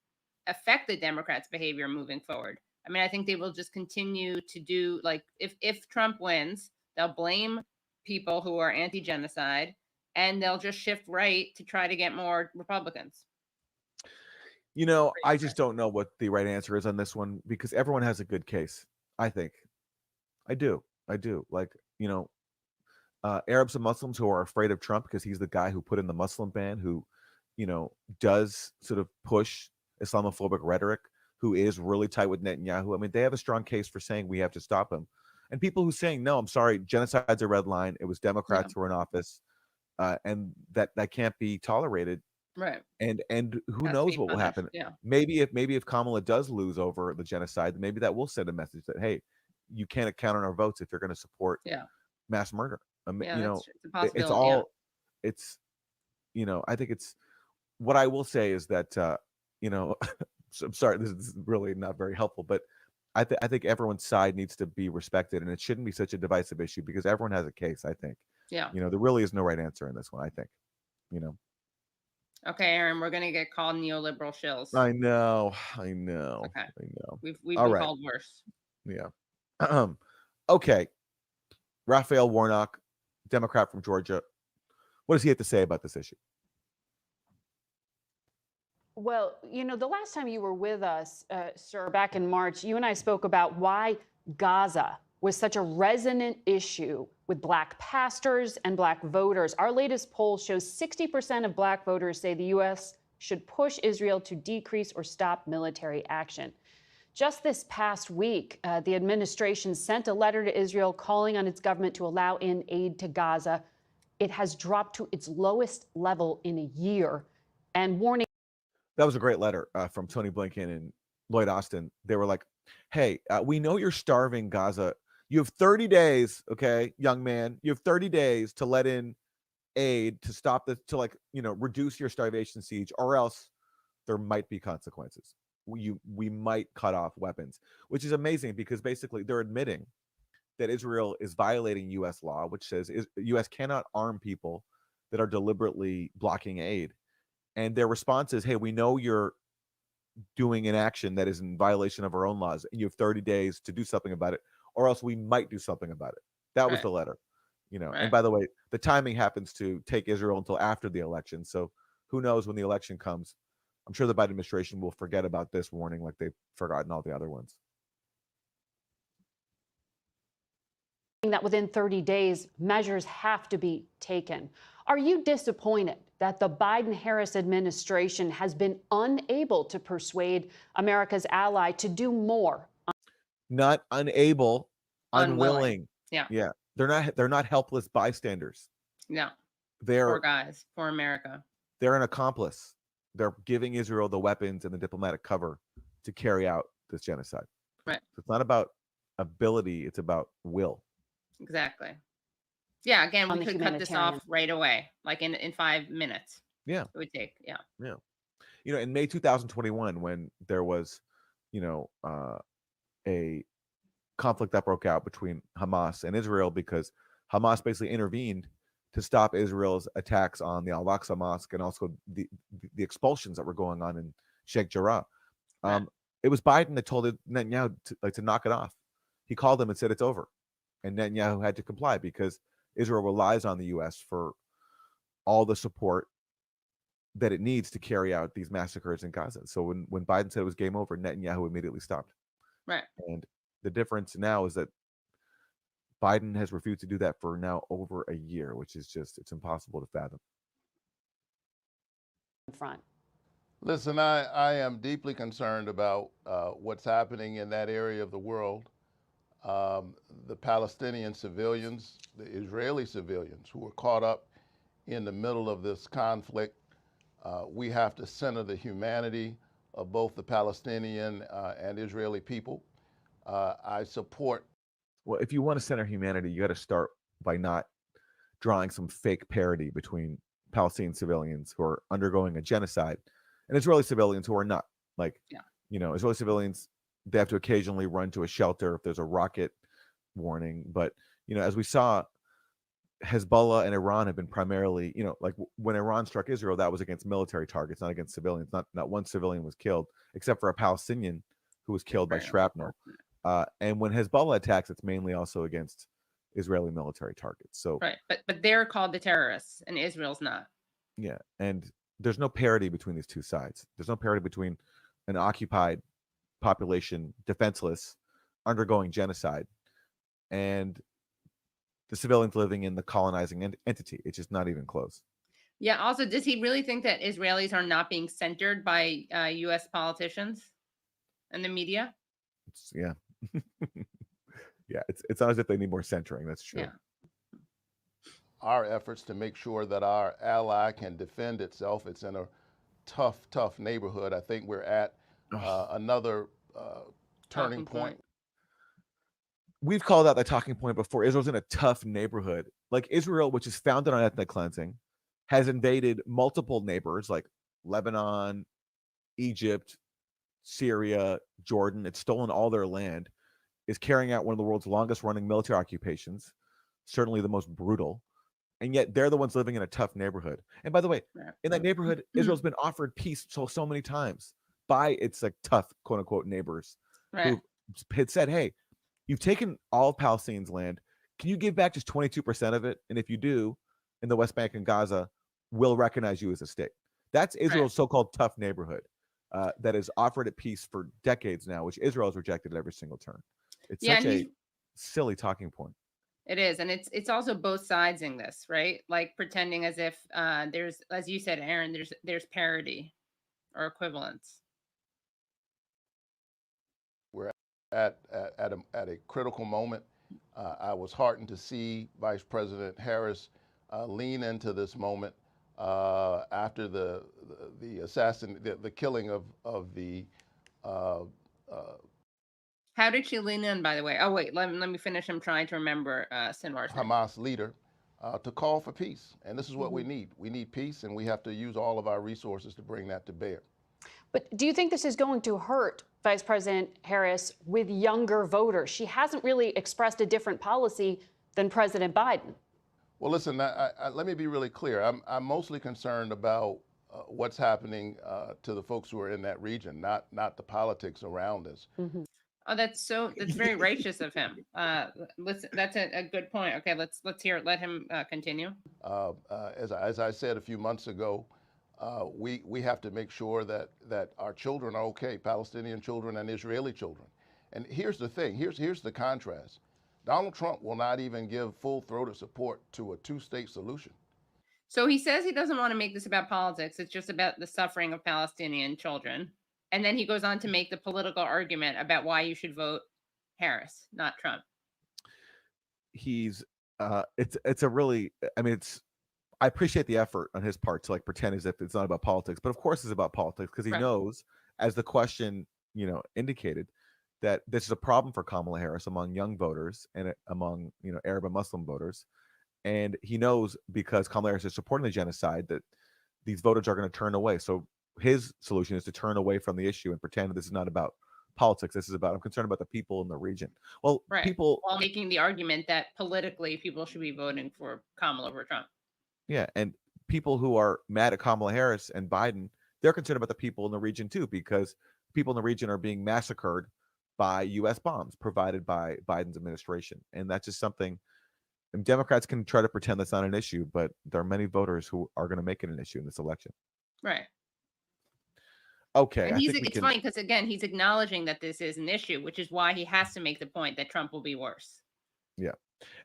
affect the Democrats' behavior moving forward. I mean, I think they will just continue to do, like, if Trump wins, they'll blame people who are anti-genocide, and they'll just shift right to try to get more Republicans. You know, I just don't know what the right answer is on this one, because everyone has a good case. I think. I do. Like, you know, Arabs and Muslims who are afraid of Trump because he's the guy who put in the Muslim ban, who, you know, does sort of push Islamophobic rhetoric, who is really tight with Netanyahu. I mean, they have a strong case for saying we have to stop him. And people who saying, no, I'm sorry, genocide's a red line. It was Democrats who were in office, and that can't be tolerated. Right. And who knows what will happen? Yeah. Maybe if Kamala does lose over the genocide, maybe that will send a message that, hey, you can't count on our votes if you're going to support mass murder. Yeah, you know, it's all. It's, you know, I think it's, what I will say is that, you know, I'm sorry, this is really not very helpful, but I think everyone's side needs to be respected, and it shouldn't be such a divisive issue because everyone has a case. I think. Yeah. You know, there really is no right answer in this one. I think. You know. Okay, Aaron, we're gonna get called neoliberal shills. I know. Okay. I know. We've been called worse. Yeah. Okay. Raphael Warnock, Democrat from Georgia. What does he have to say about this issue? Well, you know, the last time you were with us, sir, back in March, you and I spoke about why Gaza was such a resonant issue with Black pastors and Black voters. Our latest poll shows 60% of Black voters say the U.S. should push Israel to decrease or stop military action. Just this past week, the administration sent a letter to Israel calling on its government to allow in aid to Gaza. It has dropped to its lowest level in a year, and warning. That was a great letter from Tony Blinken and Lloyd Austin. They were like, hey, we know you're starving Gaza. You have 30 days, okay, young man. You have 30 days to let in aid to stop this, to, like, you know, reduce your starvation siege, or else there might be consequences. We might cut off weapons, which is amazing because basically they're admitting that Israel is violating U.S. law, which says U.S. cannot arm people that are deliberately blocking aid. And their response is, hey, we know you're doing an action that is in violation of our own laws, and you have 30 days to do something about it, or else we might do something about it. That was the letter, you know. And by the way, the timing happens to take Israel until after the election. So who knows when the election comes? I'm sure the Biden administration will forget about this warning like they've forgotten all the other ones. That within 30 days, measures have to be taken. Are you disappointed that the Biden-Harris administration has been unable to persuade America's ally to do more? Not unable, unwilling. Yeah. Yeah. They're not helpless bystanders. Yeah. They're poor guys, for America. They're an accomplice. They're giving Israel the weapons and the diplomatic cover to carry out this genocide. Right. So it's not about ability, it's about will. Exactly. Yeah, again, we could cut this off right away, like in 5 minutes. Yeah. It would take, yeah. Yeah. You know, in May 2021, when there was, you know, a conflict that broke out between Hamas and Israel because Hamas basically intervened to stop Israel's attacks on the Al-Aqsa Mosque and also the expulsions that were going on in Sheikh Jarrah. It was Biden that told Netanyahu to knock it off. He called him and said it's over. And Netanyahu had to comply because Israel relies on the U.S. for all the support that it needs to carry out these massacres in Gaza. So when Biden said it was game over, Netanyahu immediately stopped. Right. And the difference now is that Biden has refused to do that for now over a year, which is just, it's impossible to fathom. Front. Listen, I am deeply concerned about what's happening in that area of the world. The Palestinian civilians, the Israeli civilians who are caught up in the middle of this conflict. We have to center the humanity of both the Palestinian and Israeli people. I support. Well, if you want to center humanity, you got to start by not drawing some fake parity between Palestinian civilians who are undergoing a genocide and Israeli civilians who are not. Like, you know, Israeli civilians, they have to occasionally run to a shelter if there's a rocket warning. But, you know, as we saw, Hezbollah and Iran have been primarily, like when Iran struck Israel, that was against military targets, not against civilians. Not one civilian was killed, except for a Palestinian who was killed by shrapnel. And when Hezbollah attacks, it's mainly also against Israeli military targets. So right, but they're called the terrorists, and Israel's not. Yeah, and there's no parity between these two sides. There's no parity between an occupied population, defenseless, undergoing genocide, and the civilians living in the colonizing entity. It's just not even close. Yeah. Also, does he really think that Israelis are not being centered by U.S. politicians and the media? Yeah. Yeah, it's not as if they need more centering. That's true. Yeah. Our efforts to make sure that our ally can defend itself. It's in a tough neighborhood. I think we're at another turning point. We've called out the talking point before. Israel's in a tough neighborhood. Like Israel, which is founded on ethnic cleansing, has invaded multiple neighbors like Lebanon, Egypt, Syria, Jordan. It's stolen all their land, is carrying out one of the world's longest running military occupations, certainly the most brutal. And yet they're the ones living in a tough neighborhood. And by the way, in that neighborhood, Israel's been offered peace so many times by its like tough, quote unquote, neighbors who had said, hey, you've taken all of Palestine's land. Can you give back just 22% of it? And if you do, in the West Bank and Gaza, we'll recognize you as a state. That's Israel's so-called tough neighborhood that has offered it peace for decades now, which Israel has rejected at every single turn. It's such a silly talking point. It is, and it's also both sides in this, right? Like pretending as if there's, as you said, Aaron, there's parity or equivalence. We're at a critical moment. I was heartened to see Vice President Harris lean into this moment after the killing of the. How did she lean in, by the way? Oh, wait, let me finish. I'm trying to remember Sinwar's name. Hamas leader to call for peace. And this is what we need. We need peace, and we have to use all of our resources to bring that to bear. But do you think this is going to hurt Vice President Harris with younger voters? She hasn't really expressed a different policy than President Biden. Well, listen, let me be really clear. I'm mostly concerned about what's happening to the folks who are in that region, not the politics around us. Oh, that's very righteous of him. Listen, that's a good point. Okay, let's hear it. Let him continue. As I said a few months ago, we have to make sure that our children are okay, Palestinian children and Israeli children. And here's the thing. Here's the contrast. Donald Trump will not even give full-throated support to a two-state solution. So he says he doesn't want to make this about politics. It's just about the suffering of Palestinian children. And then he goes on to make the political argument about why you should vote Harris, not Trump. He's it's a really, I mean, I appreciate the effort on his part to like pretend as if it's not about politics, but of course it's about politics because he knows, as the question, indicated, that this is a problem for Kamala Harris among young voters and among, Arab and Muslim voters. And he knows because Kamala Harris is supporting the genocide that these voters are going to turn away. So his solution is to turn away from the issue and pretend that this is not about politics. This is about, I'm concerned about the people in the region. Well, people, while making the argument that politically people should be voting for Kamala over Trump. Yeah. And people who are mad at Kamala Harris and Biden, they're concerned about the people in the region too, because people in the region are being massacred by U.S. bombs provided by Biden's administration. And that's just something, and Democrats can try to pretend that's not an issue, but there are many voters who are going to make it an issue in this election. Right. Okay. And it's funny because, again, he's acknowledging that this is an issue, which is why he has to make the point that Trump will be worse. Yeah.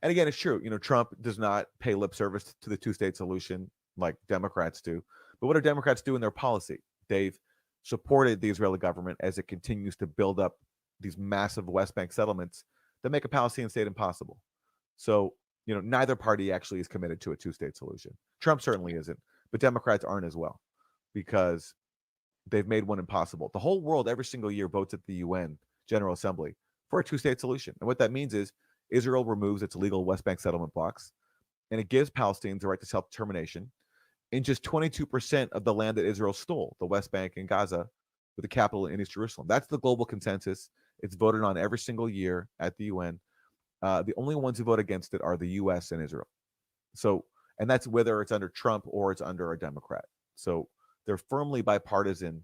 And again, it's true. Trump does not pay lip service to the two-state solution like Democrats do. But what do Democrats do in their policy? They've supported the Israeli government as it continues to build up these massive West Bank settlements that make a Palestinian state impossible. So, neither party actually is committed to a two-state solution. Trump certainly isn't, but Democrats aren't as well because they've made one impossible. The whole world every single year votes at the UN General Assembly for a two-state solution. And what that means is Israel removes its illegal West Bank settlement blocks, and it gives Palestinians the right to self-determination in just 22% of the land that Israel stole, the West Bank and Gaza, with the capital in East Jerusalem. That's the global consensus. It's voted on every single year at the UN. The only ones who vote against it are the U.S. and Israel. So, and that's whether it's under Trump or it's under a Democrat. So they're firmly bipartisan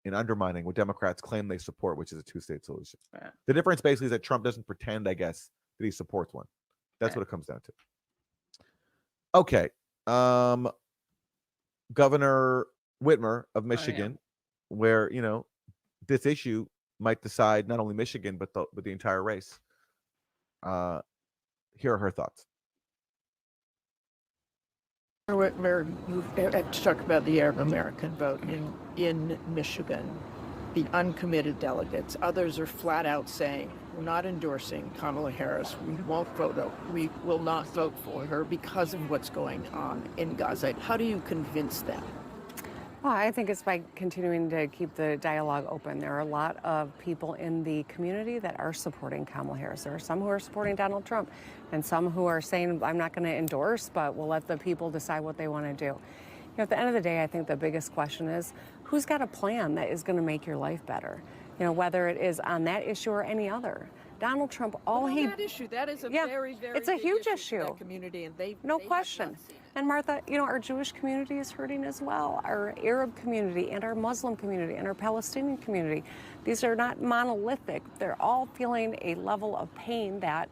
in undermining what Democrats claim they support, which is a two-state solution. Right. The difference basically is that Trump doesn't pretend, I guess, that he supports one. That's what it comes down to. Okay. Governor Whitmer of Michigan, where, you know, this issue might decide not only Michigan, but the entire race. Here are her thoughts. Whitmer to talk about the Arab American vote in Michigan, the uncommitted delegates. Others are flat out saying, we're not endorsing Kamala Harris. We will not vote for her because of what's going on in Gaza. How do you convince them? Well, I think it's by continuing to keep the dialogue open. There are a lot of people in the community that are supporting Kamala Harris. There are some who are supporting Donald Trump and some who are saying, I'm not going to endorse, but we'll let the people decide what they want to do. You know, at the end of the day, I think the biggest question is, who's got a plan that is going to make your life better? You know, whether it is on that issue or any other. Donald Trump, that issue, that is a very, very it's a big huge issue. issue. That community, and they no question. And Martha, you know, our Jewish community is hurting as well. Our Arab community and our Muslim community and our Palestinian community. These are not monolithic. They're all feeling a level of pain that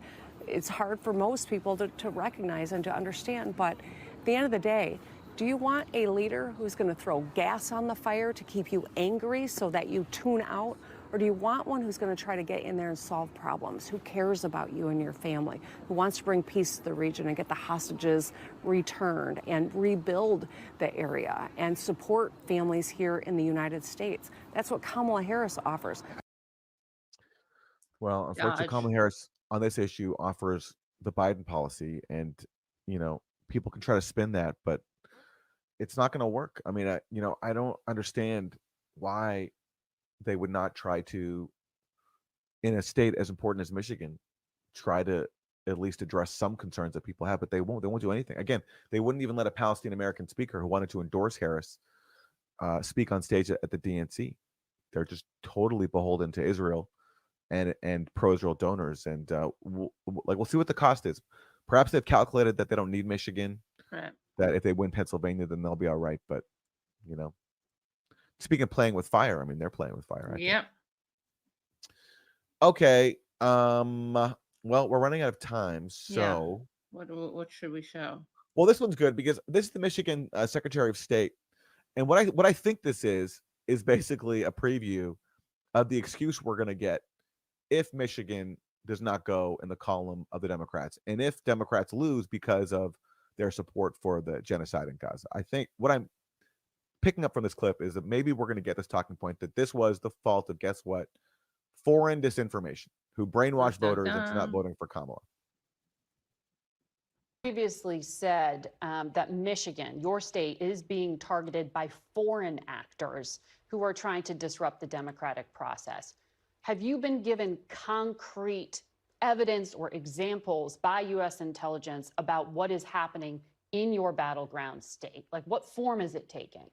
it's hard for most people to recognize and to understand. But at the end of the day, do you want a leader who's going to throw gas on the fire to keep you angry so that you tune out? Or do you want one who's going to try to get in there and solve problems, who cares about you and your family, who wants to bring peace to the region and get the hostages returned and rebuild the area and support families here in the United States? That's what Kamala Harris offers. Well, unfortunately, Kamala Harris on this issue offers the Biden policy, and, you know, people can try to spin that, but it's not going to work. I mean, I don't understand why they would not try to, in a state as important as Michigan, try to at least address some concerns that people have, but they won't do anything. Again, they wouldn't even let a Palestinian American speaker who wanted to endorse Harris speak on stage at the DNC. They're just totally beholden to Israel and pro-Israel donors. And we'll see what the cost is. Perhaps they've calculated that they don't need Michigan, right, that if they win Pennsylvania, then they'll be all right. But, you know, speaking of playing with fire, I mean, they're playing with fire. Yeah. Okay. Well, we're running out of time. So what should we show? Well, this one's good because this is the Michigan Secretary of State. And what I think this is basically a preview of the excuse we're going to get if Michigan does not go in the column of the Democrats, and if Democrats lose because of their support for the genocide in Gaza. I think what I'm picking up from this clip is that maybe we're going to get this talking point that this was the fault of, guess what, foreign disinformation, who brainwashed voters into not voting for Kamala. Previously said that Michigan, your state, is being targeted by foreign actors who are trying to disrupt the democratic process. Have you been given concrete evidence or examples by U.S. intelligence about what is happening in your battleground state? Like, what form is it taking?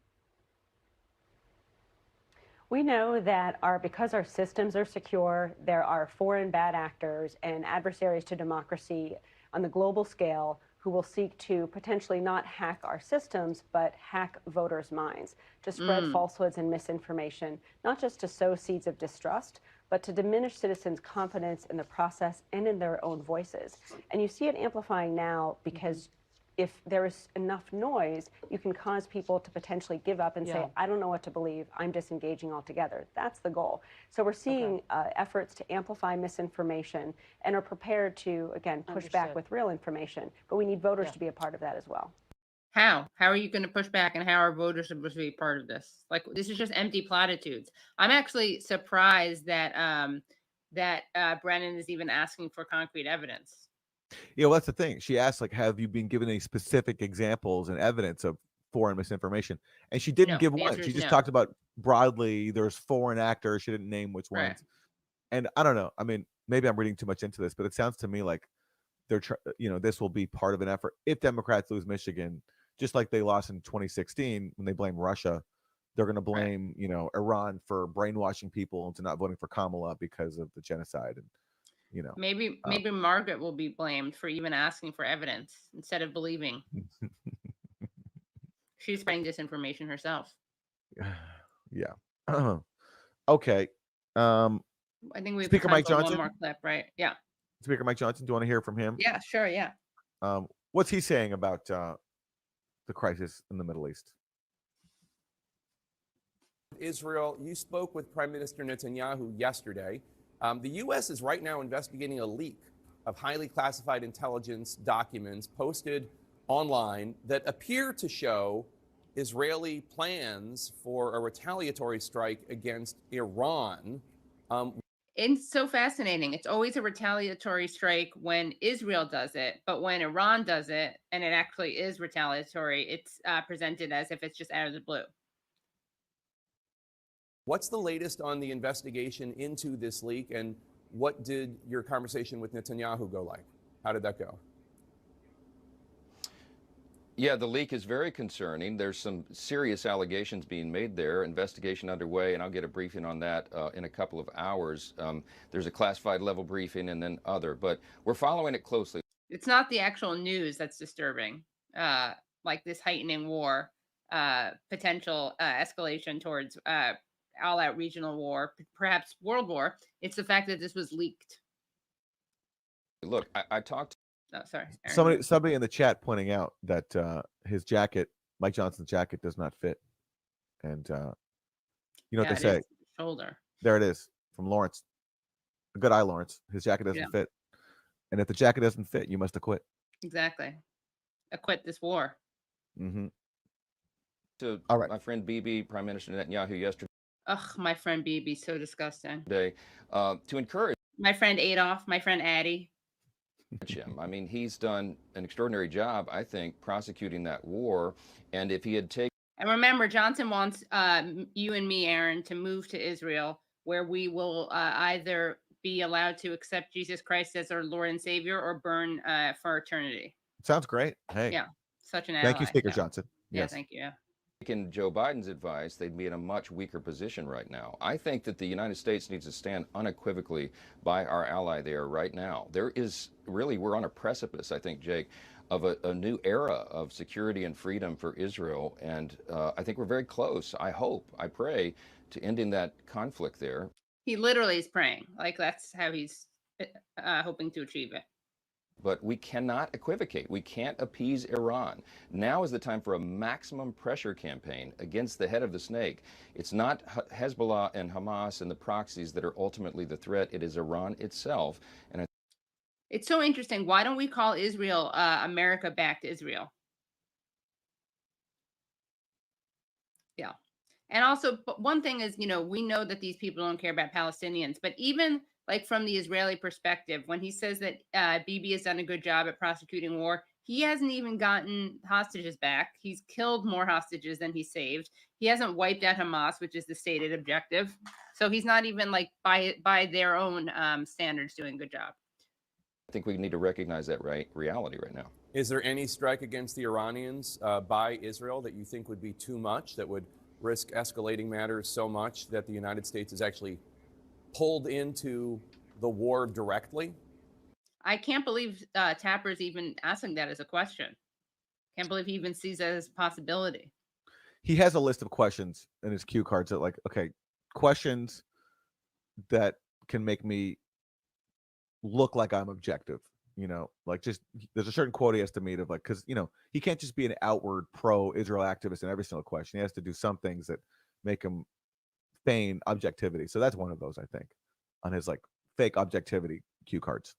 We know that because our systems are secure, there are foreign bad actors and adversaries to democracy on the global scale who will seek to potentially not hack our systems, but hack voters' minds, to spread falsehoods and misinformation, not just to sow seeds of distrust, but to diminish citizens' confidence in the process and in their own voices. And you see it amplifying now because if there is enough noise, you can cause people to potentially give up and say, I don't know what to believe, I'm disengaging altogether. That's the goal. So we're seeing efforts to amplify misinformation and are prepared to, again, push back with real information. But we need voters to be a part of that as well. How are you going to push back, and how are voters supposed to be part of this? Like, this is just empty platitudes. I'm actually surprised that Brennan is even asking for concrete evidence. Yeah, well, that's the thing. She asked, like, have you been given any specific examples and evidence of foreign misinformation? And she didn't give one. She just talked about broadly, there's foreign actors. She didn't name which ones. And I don't know. I mean, maybe I'm reading too much into this, but it sounds to me like they're, this will be part of an effort. If Democrats lose Michigan, just like they lost in 2016 when they blame Russia, they're going to blame, Iran for brainwashing people into not voting for Kamala because of the genocide. And you know. Maybe Margaret will be blamed for even asking for evidence instead of believing. She's spreading disinformation herself. Yeah. Okay. I think we have Speaker time Mike for one Johnson. more clip, right? Yeah. Speaker Mike Johnson. Do you want to hear from him? Yeah, sure. Yeah. What's he saying about the crisis in the Middle East? Israel, you spoke with Prime Minister Netanyahu yesterday. The U.S. is right now investigating a leak of highly classified intelligence documents posted online that appear to show Israeli plans for a retaliatory strike against Iran. It's so fascinating. It's always a retaliatory strike when Israel does it, but when Iran does it, and it actually is retaliatory, it's presented as if it's just out of the blue. What's the latest on the investigation into this leak, and what did your conversation with Netanyahu go like? How did that go? Yeah, the leak is very concerning. There's some serious allegations being made there, investigation underway, and I'll get a briefing on that in a couple of hours. There's a classified level briefing and then other, but we're following it closely. It's not the actual news that's disturbing, like this heightening war, potential escalation towards all-out regional war, perhaps world war. It's the fact that this was leaked. Look, I talked. Oh, sorry. Aaron. Somebody in the chat pointing out that his jacket, Mike Johnson's jacket, does not fit, and you know what they say. Shoulder. There it is from Lawrence. A good eye, Lawrence. His jacket doesn't fit, and if the jacket doesn't fit, you must acquit. Exactly. Acquit this war. Mm-hmm. To all right, my friend Bibi, Prime Minister Netanyahu yesterday. Ugh, my friend Bibi, so disgusting. To encourage my friend Adolf, my friend Addie. Him. I mean, he's done an extraordinary job, I think, prosecuting that war. And if he had taken. And remember, Johnson wants you and me, Aaron, to move to Israel, where we will either be allowed to accept Jesus Christ as our Lord and Savior or burn for eternity. Sounds great. Hey. Yeah, such an ally. Thank you, Speaker Johnson. Yeah, yes. thank you. Yeah. In Joe Biden's advice, they'd be in a much weaker position right now. I think that the United States needs to stand unequivocally by our ally there right now. There is really, we're on a precipice, I think, Jake, of a new era of security and freedom for Israel. And I think we're very close, I hope, I pray, to ending that conflict there. He literally is praying. Like, that's how he's hoping to achieve it. But we cannot equivocate. We can't appease Iran. Now is the time for a maximum pressure campaign against the head of the snake. It's not Hezbollah and Hamas and the proxies that are ultimately the threat. It is Iran itself. And it's so interesting. Why don't we call Israel America-backed Israel? Yeah. And also, one thing is, you know, we know that these people don't care about Palestinians, but even like from the Israeli perspective, when he says that Bibi has done a good job at prosecuting war, he hasn't even gotten hostages back. He's killed more hostages than he saved. He hasn't wiped out Hamas, which is the stated objective. So he's not even like by their own standards doing a good job. I think we need to recognize that reality right now. Is there any strike against the Iranians by Israel that you think would be too much, that would risk escalating matters so much that the United States is actually pulled into the war directly? I can't believe Tapper's even asking that as a question. Can't believe he even sees that as a possibility. He has a list of questions in his cue cards that, like, okay, questions that can make me look like I'm objective, you know, like just there's a certain quote he has to meet of, like, because, you know, he can't just be an outward pro-Israel activist in every single question. He has to do some things that make him feign objectivity. So that's one of those, I think, on his like fake objectivity cue cards.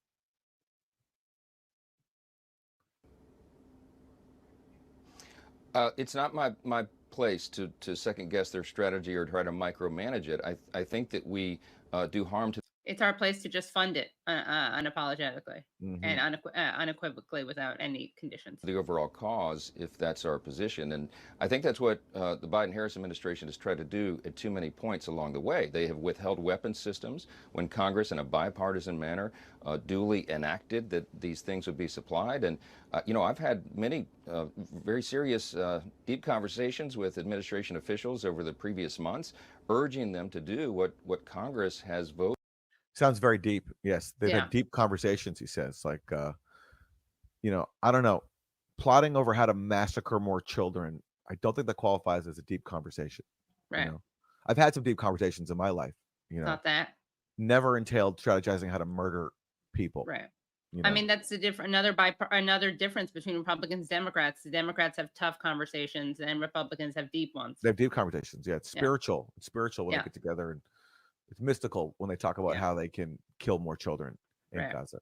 It's not my place to second guess their strategy or try to micromanage it. I think that we do harm to. It's our place to just fund it unapologetically and unequivocally without any conditions. The overall cause, if that's our position. And I think that's what the Biden-Harris administration has tried to do at too many points along the way. They have withheld weapons systems when Congress, in a bipartisan manner, duly enacted that these things would be supplied. And, you know, I've had many very serious, deep conversations with administration officials over the previous months, urging them to do what Congress has voted. Sounds very deep. Yes, they've Yeah. had deep conversations. He says, like, I don't know, plotting over how to massacre more children. I don't think that qualifies as a deep conversation. Right. I've had some deep conversations in my life. Not that. Never entailed strategizing how to murder people. Right. You I know? mean, that's the another difference between Republicans and Democrats. The Democrats have tough conversations, and Republicans have deep ones. They have deep conversations. Yeah, it's Yeah. spiritual. It's spiritual when Yeah. they get together, and it's mystical when they talk about how they can kill more children in Right. Gaza.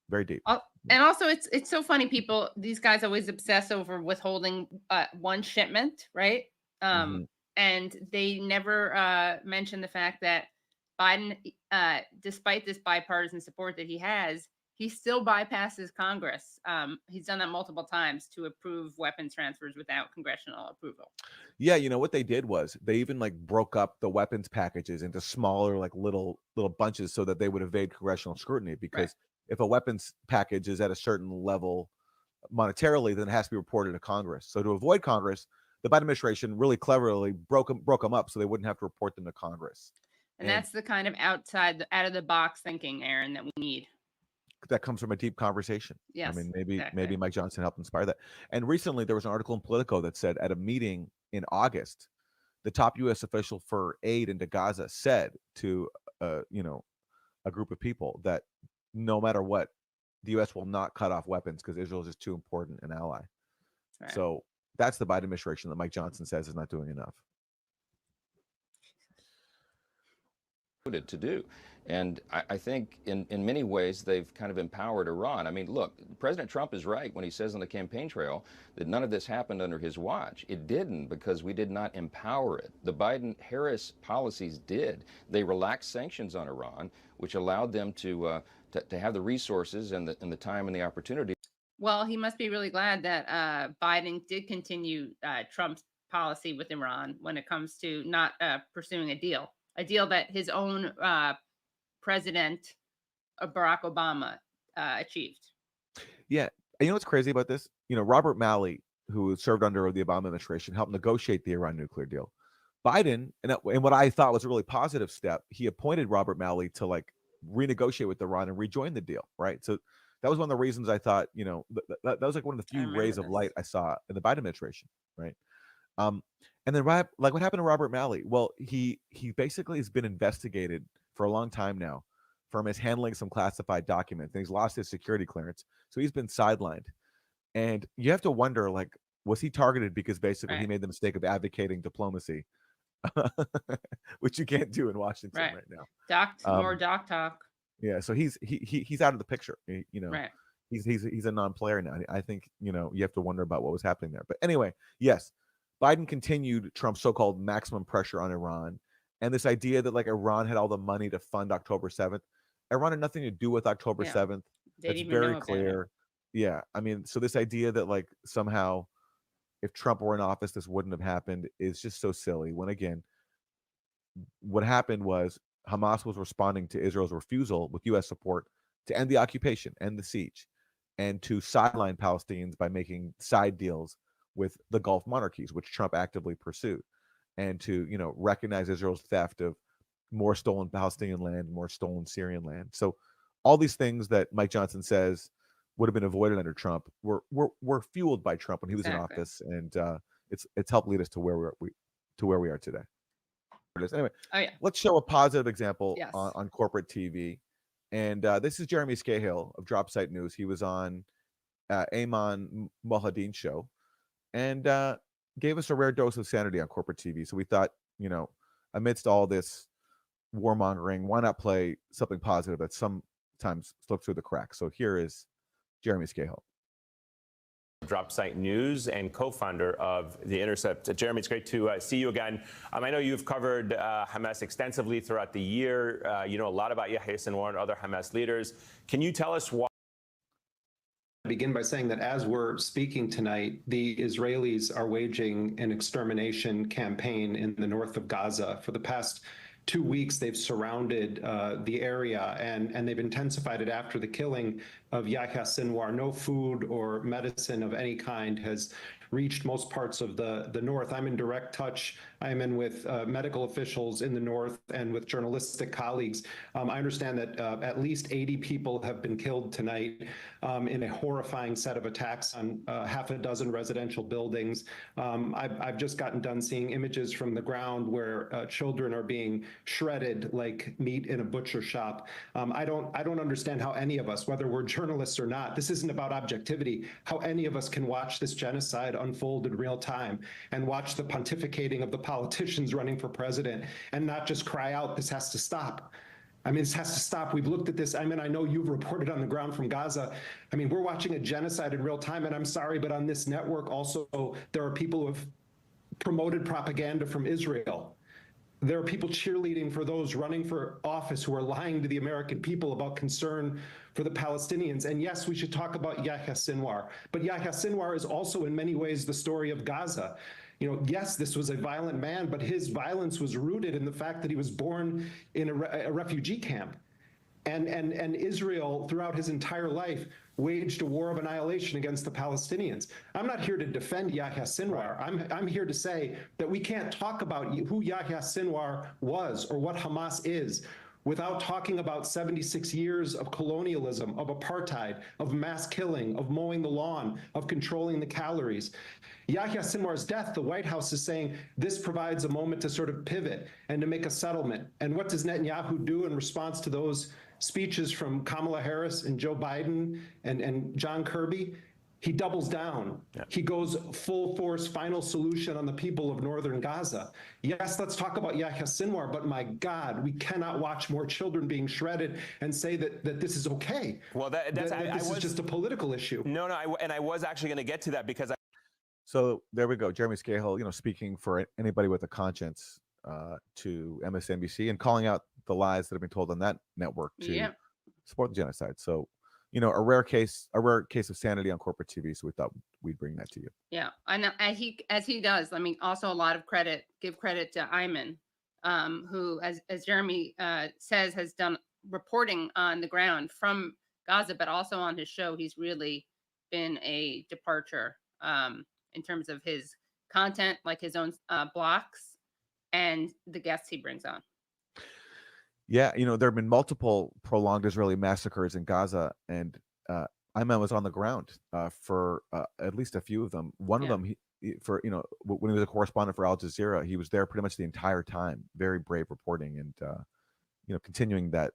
Very deep. And also, it's so funny. These guys always obsess over withholding one shipment, right? Mhm. And they never mention the fact that Biden, despite this bipartisan support that he has, he still bypasses Congress. He's done that multiple times to approve weapons transfers without congressional approval. Yeah, what they did was they even like broke up the weapons packages into smaller, like little bunches so that they would evade congressional scrutiny. Because if a weapons package is at a certain level monetarily, then it has to be reported to Congress. So to avoid Congress, the Biden administration really cleverly broke them up so they wouldn't have to report them to Congress. And that's the kind of out of the box thinking, Aaron, that we need. That comes from a deep conversation. Yes, I mean, maybe exactly. Mike Johnson helped inspire that. And recently there was an article in Politico that said at a meeting in August, the top U.S. official for aid into Gaza said to a group of people that no matter what, the U.S. will not cut off weapons because Israel is just too important an ally. Right. So that's the Biden administration that Mike Johnson says is not doing enough. To do. And I think in many ways they've kind of empowered Iran. I mean, look, President Trump is right when he says on the campaign trail that none of this happened under his watch. It didn't, because we did not empower it. The Biden-Harris policies did. They relaxed sanctions on Iran, which allowed them to have the resources and the time and the opportunity. Well, he must be really glad that Biden did continue Trump's policy with Iran when it comes to not pursuing a deal that his own president, Barack Obama, achieved. Yeah. And you know what's crazy about this? Robert Malley, who served under the Obama administration, helped negotiate the Iran nuclear deal. Biden, and what I thought was a really positive step, he appointed Robert Malley to like renegotiate with Iran and rejoin the deal, right? So that was one of the reasons I thought, that was like one of the few rays of light I saw in the Biden administration, right? And then like what happened to Robert Malley? Well, he basically has been investigated for a long time now for mishandling some classified documents, and he's lost his security clearance, so he's been sidelined. And you have to wonder, like, was he targeted because basically he made the mistake of advocating diplomacy, which you can't do in Washington right now. More doc talk. Yeah, so he's out of the picture. Right. He's a non-player now. I think you have to wonder about what was happening there. But anyway, yes, Biden continued Trump's so-called maximum pressure on Iran, and this idea that like Iran had all the money to fund October 7th. Iran had nothing to do with October 7th. That's very clear. Yeah, I mean, so this idea that like somehow if Trump were in office, this wouldn't have happened is just so silly. When again, what happened was Hamas was responding to Israel's refusal with U.S. support to end the occupation, end the siege, and to sideline Palestinians by making side deals with the Gulf monarchies, which Trump actively pursued, and to recognize Israel's theft of more stolen Palestinian land, more stolen Syrian land. So all these things that Mike Johnson says would have been avoided under Trump were fueled by Trump when he was in office, and it's helped lead us to where we are today. Anyway, let's show a positive example on corporate TV. And this is Jeremy Scahill of Drop Site News. He was on Ayman Mohadin's show and gave us a rare dose of sanity on corporate TV. So we thought, amidst all this warmongering, why not play something positive that sometimes slips through the cracks? So here is Jeremy Scahill. Drop Site News and co-founder of The Intercept. Jeremy, it's great to see you again. I know you've covered Hamas extensively throughout the year. You know a lot about Yahya Sinwar and other Hamas leaders. Can you tell us why? I begin by saying that as we're speaking tonight, the Israelis are waging an extermination campaign in the north of Gaza. For the past 2 weeks, they've surrounded the area, and they've intensified it after the killing of Yahya Sinwar. No food or medicine of any kind has reached most parts of the north. I'm in direct touch. I'm in with medical officials in the north and with journalistic colleagues. I understand that at least 80 people have been killed tonight in a horrifying set of attacks on half a dozen residential buildings. I've just gotten done seeing images from the ground where children are being shredded like meat in a butcher shop. I don't understand how any of us, whether we're journalists or not, this isn't about objectivity, how any of us can watch this genocide unfold in real time and watch the pontificating of the politicians running for president and not just cry out, this has to stop. I mean, this has to stop. We've looked at this. I mean, I know you've reported on the ground from Gaza. I mean, we're watching a genocide in real time, and I'm sorry, but on this network also, there are people who have promoted propaganda from Israel. There are people cheerleading for those running for office who are lying to the American people about concern for the Palestinians. And yes, we should talk about Yahya Sinwar, but Yahya Sinwar is also in many ways the story of Gaza. You know, yes, this was a violent man, but his violence was rooted in the fact that he was born in a refugee camp. And Israel, throughout his entire life, waged a war of annihilation against the Palestinians. I'm not here to defend Yahya Sinwar. I'm here to say that we can't talk about who Yahya Sinwar was or what Hamas is without talking about 76 years of colonialism, of apartheid, of mass killing, of mowing the lawn, of controlling the calories. Yahya Sinwar's death, the White House is saying this provides a moment to sort of pivot and to make a settlement. And what does Netanyahu do in response to those speeches from Kamala Harris and Joe Biden and John Kirby? He doubles down. He goes full force, final solution on the people of northern Gaza. Yes, let's talk about Yahya Sinwar, but my God, we cannot watch more children being shredded and say that this is okay. Well, this is just a political issue. No, and I was actually going to get to that because So there we go. Jeremy Scahill, speaking for anybody with a conscience to MSNBC and calling out the lies that have been told on that network to support the genocide. So, a rare case of sanity on corporate TV. So we thought we'd bring that to you. Yeah, I know. As he does. I mean, also a lot of give credit to Ayman, who, as Jeremy says, has done reporting on the ground from Gaza, but also on his show. He's really been a departure in terms of his content, like his own blocks and the guests he brings on. Yeah, there have been multiple prolonged Israeli massacres in Gaza, and Ayman was on the ground for at least a few of them. One of them, when he was a correspondent for Al Jazeera, he was there pretty much the entire time. Very brave reporting, and continuing that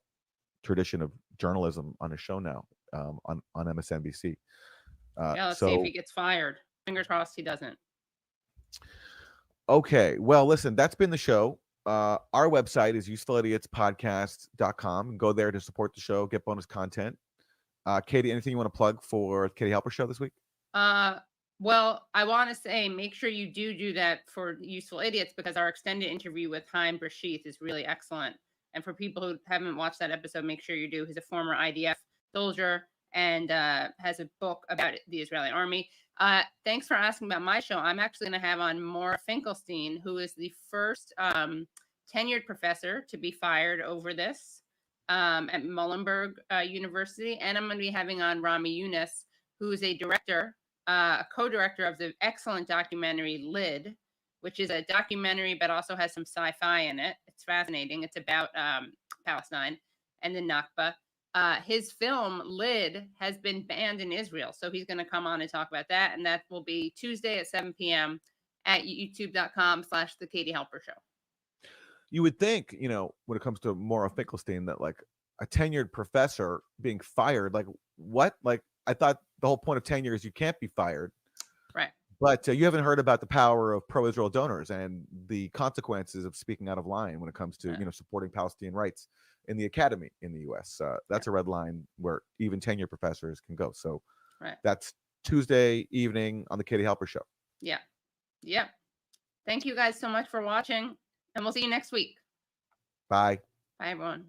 tradition of journalism on his show now on MSNBC. Let's see if he gets fired. Fingers crossed he doesn't. Okay, well, listen, that's been the show. Our website is usefulidiots.podcast.com. Go there to support the show, get bonus content. Katie, anything you want to plug for Katie Halper show this week? Well, I want to say make sure you do that for Useful Idiots, because our extended interview with Haim Brashith is really excellent. And for people who haven't watched that episode, make sure you do. He's a former IDF soldier and has a book about the Israeli army. Thanks for asking about my show. I'm actually going to have on Maura Finkelstein, who is the first tenured professor to be fired over this at Muhlenberg University. And I'm going to be having on Rami Yunus, who is a director, a co-director of the excellent documentary Lid, which is a documentary but also has some sci-fi in it. It's fascinating. It's about Palestine and the Nakba. His film Lid has been banned in Israel, so he's going to come on and talk about that, and that will be Tuesday at 7 p.m. at youtube.com/The Katie Halper Show. You would think, when it comes to Maura Finkelstein, that like a tenured professor being fired, like what? Like I thought the whole point of tenure is you can't be fired, right? But you haven't heard about the power of pro-Israel donors and the consequences of speaking out of line when it comes to supporting Palestinian rights in the academy in the U.S. That's a red line where even tenured professors can go. So that's Tuesday evening on the Katie Halper Show. Yeah. Thank you guys so much for watching, and we'll see you next week. Bye. Bye, everyone.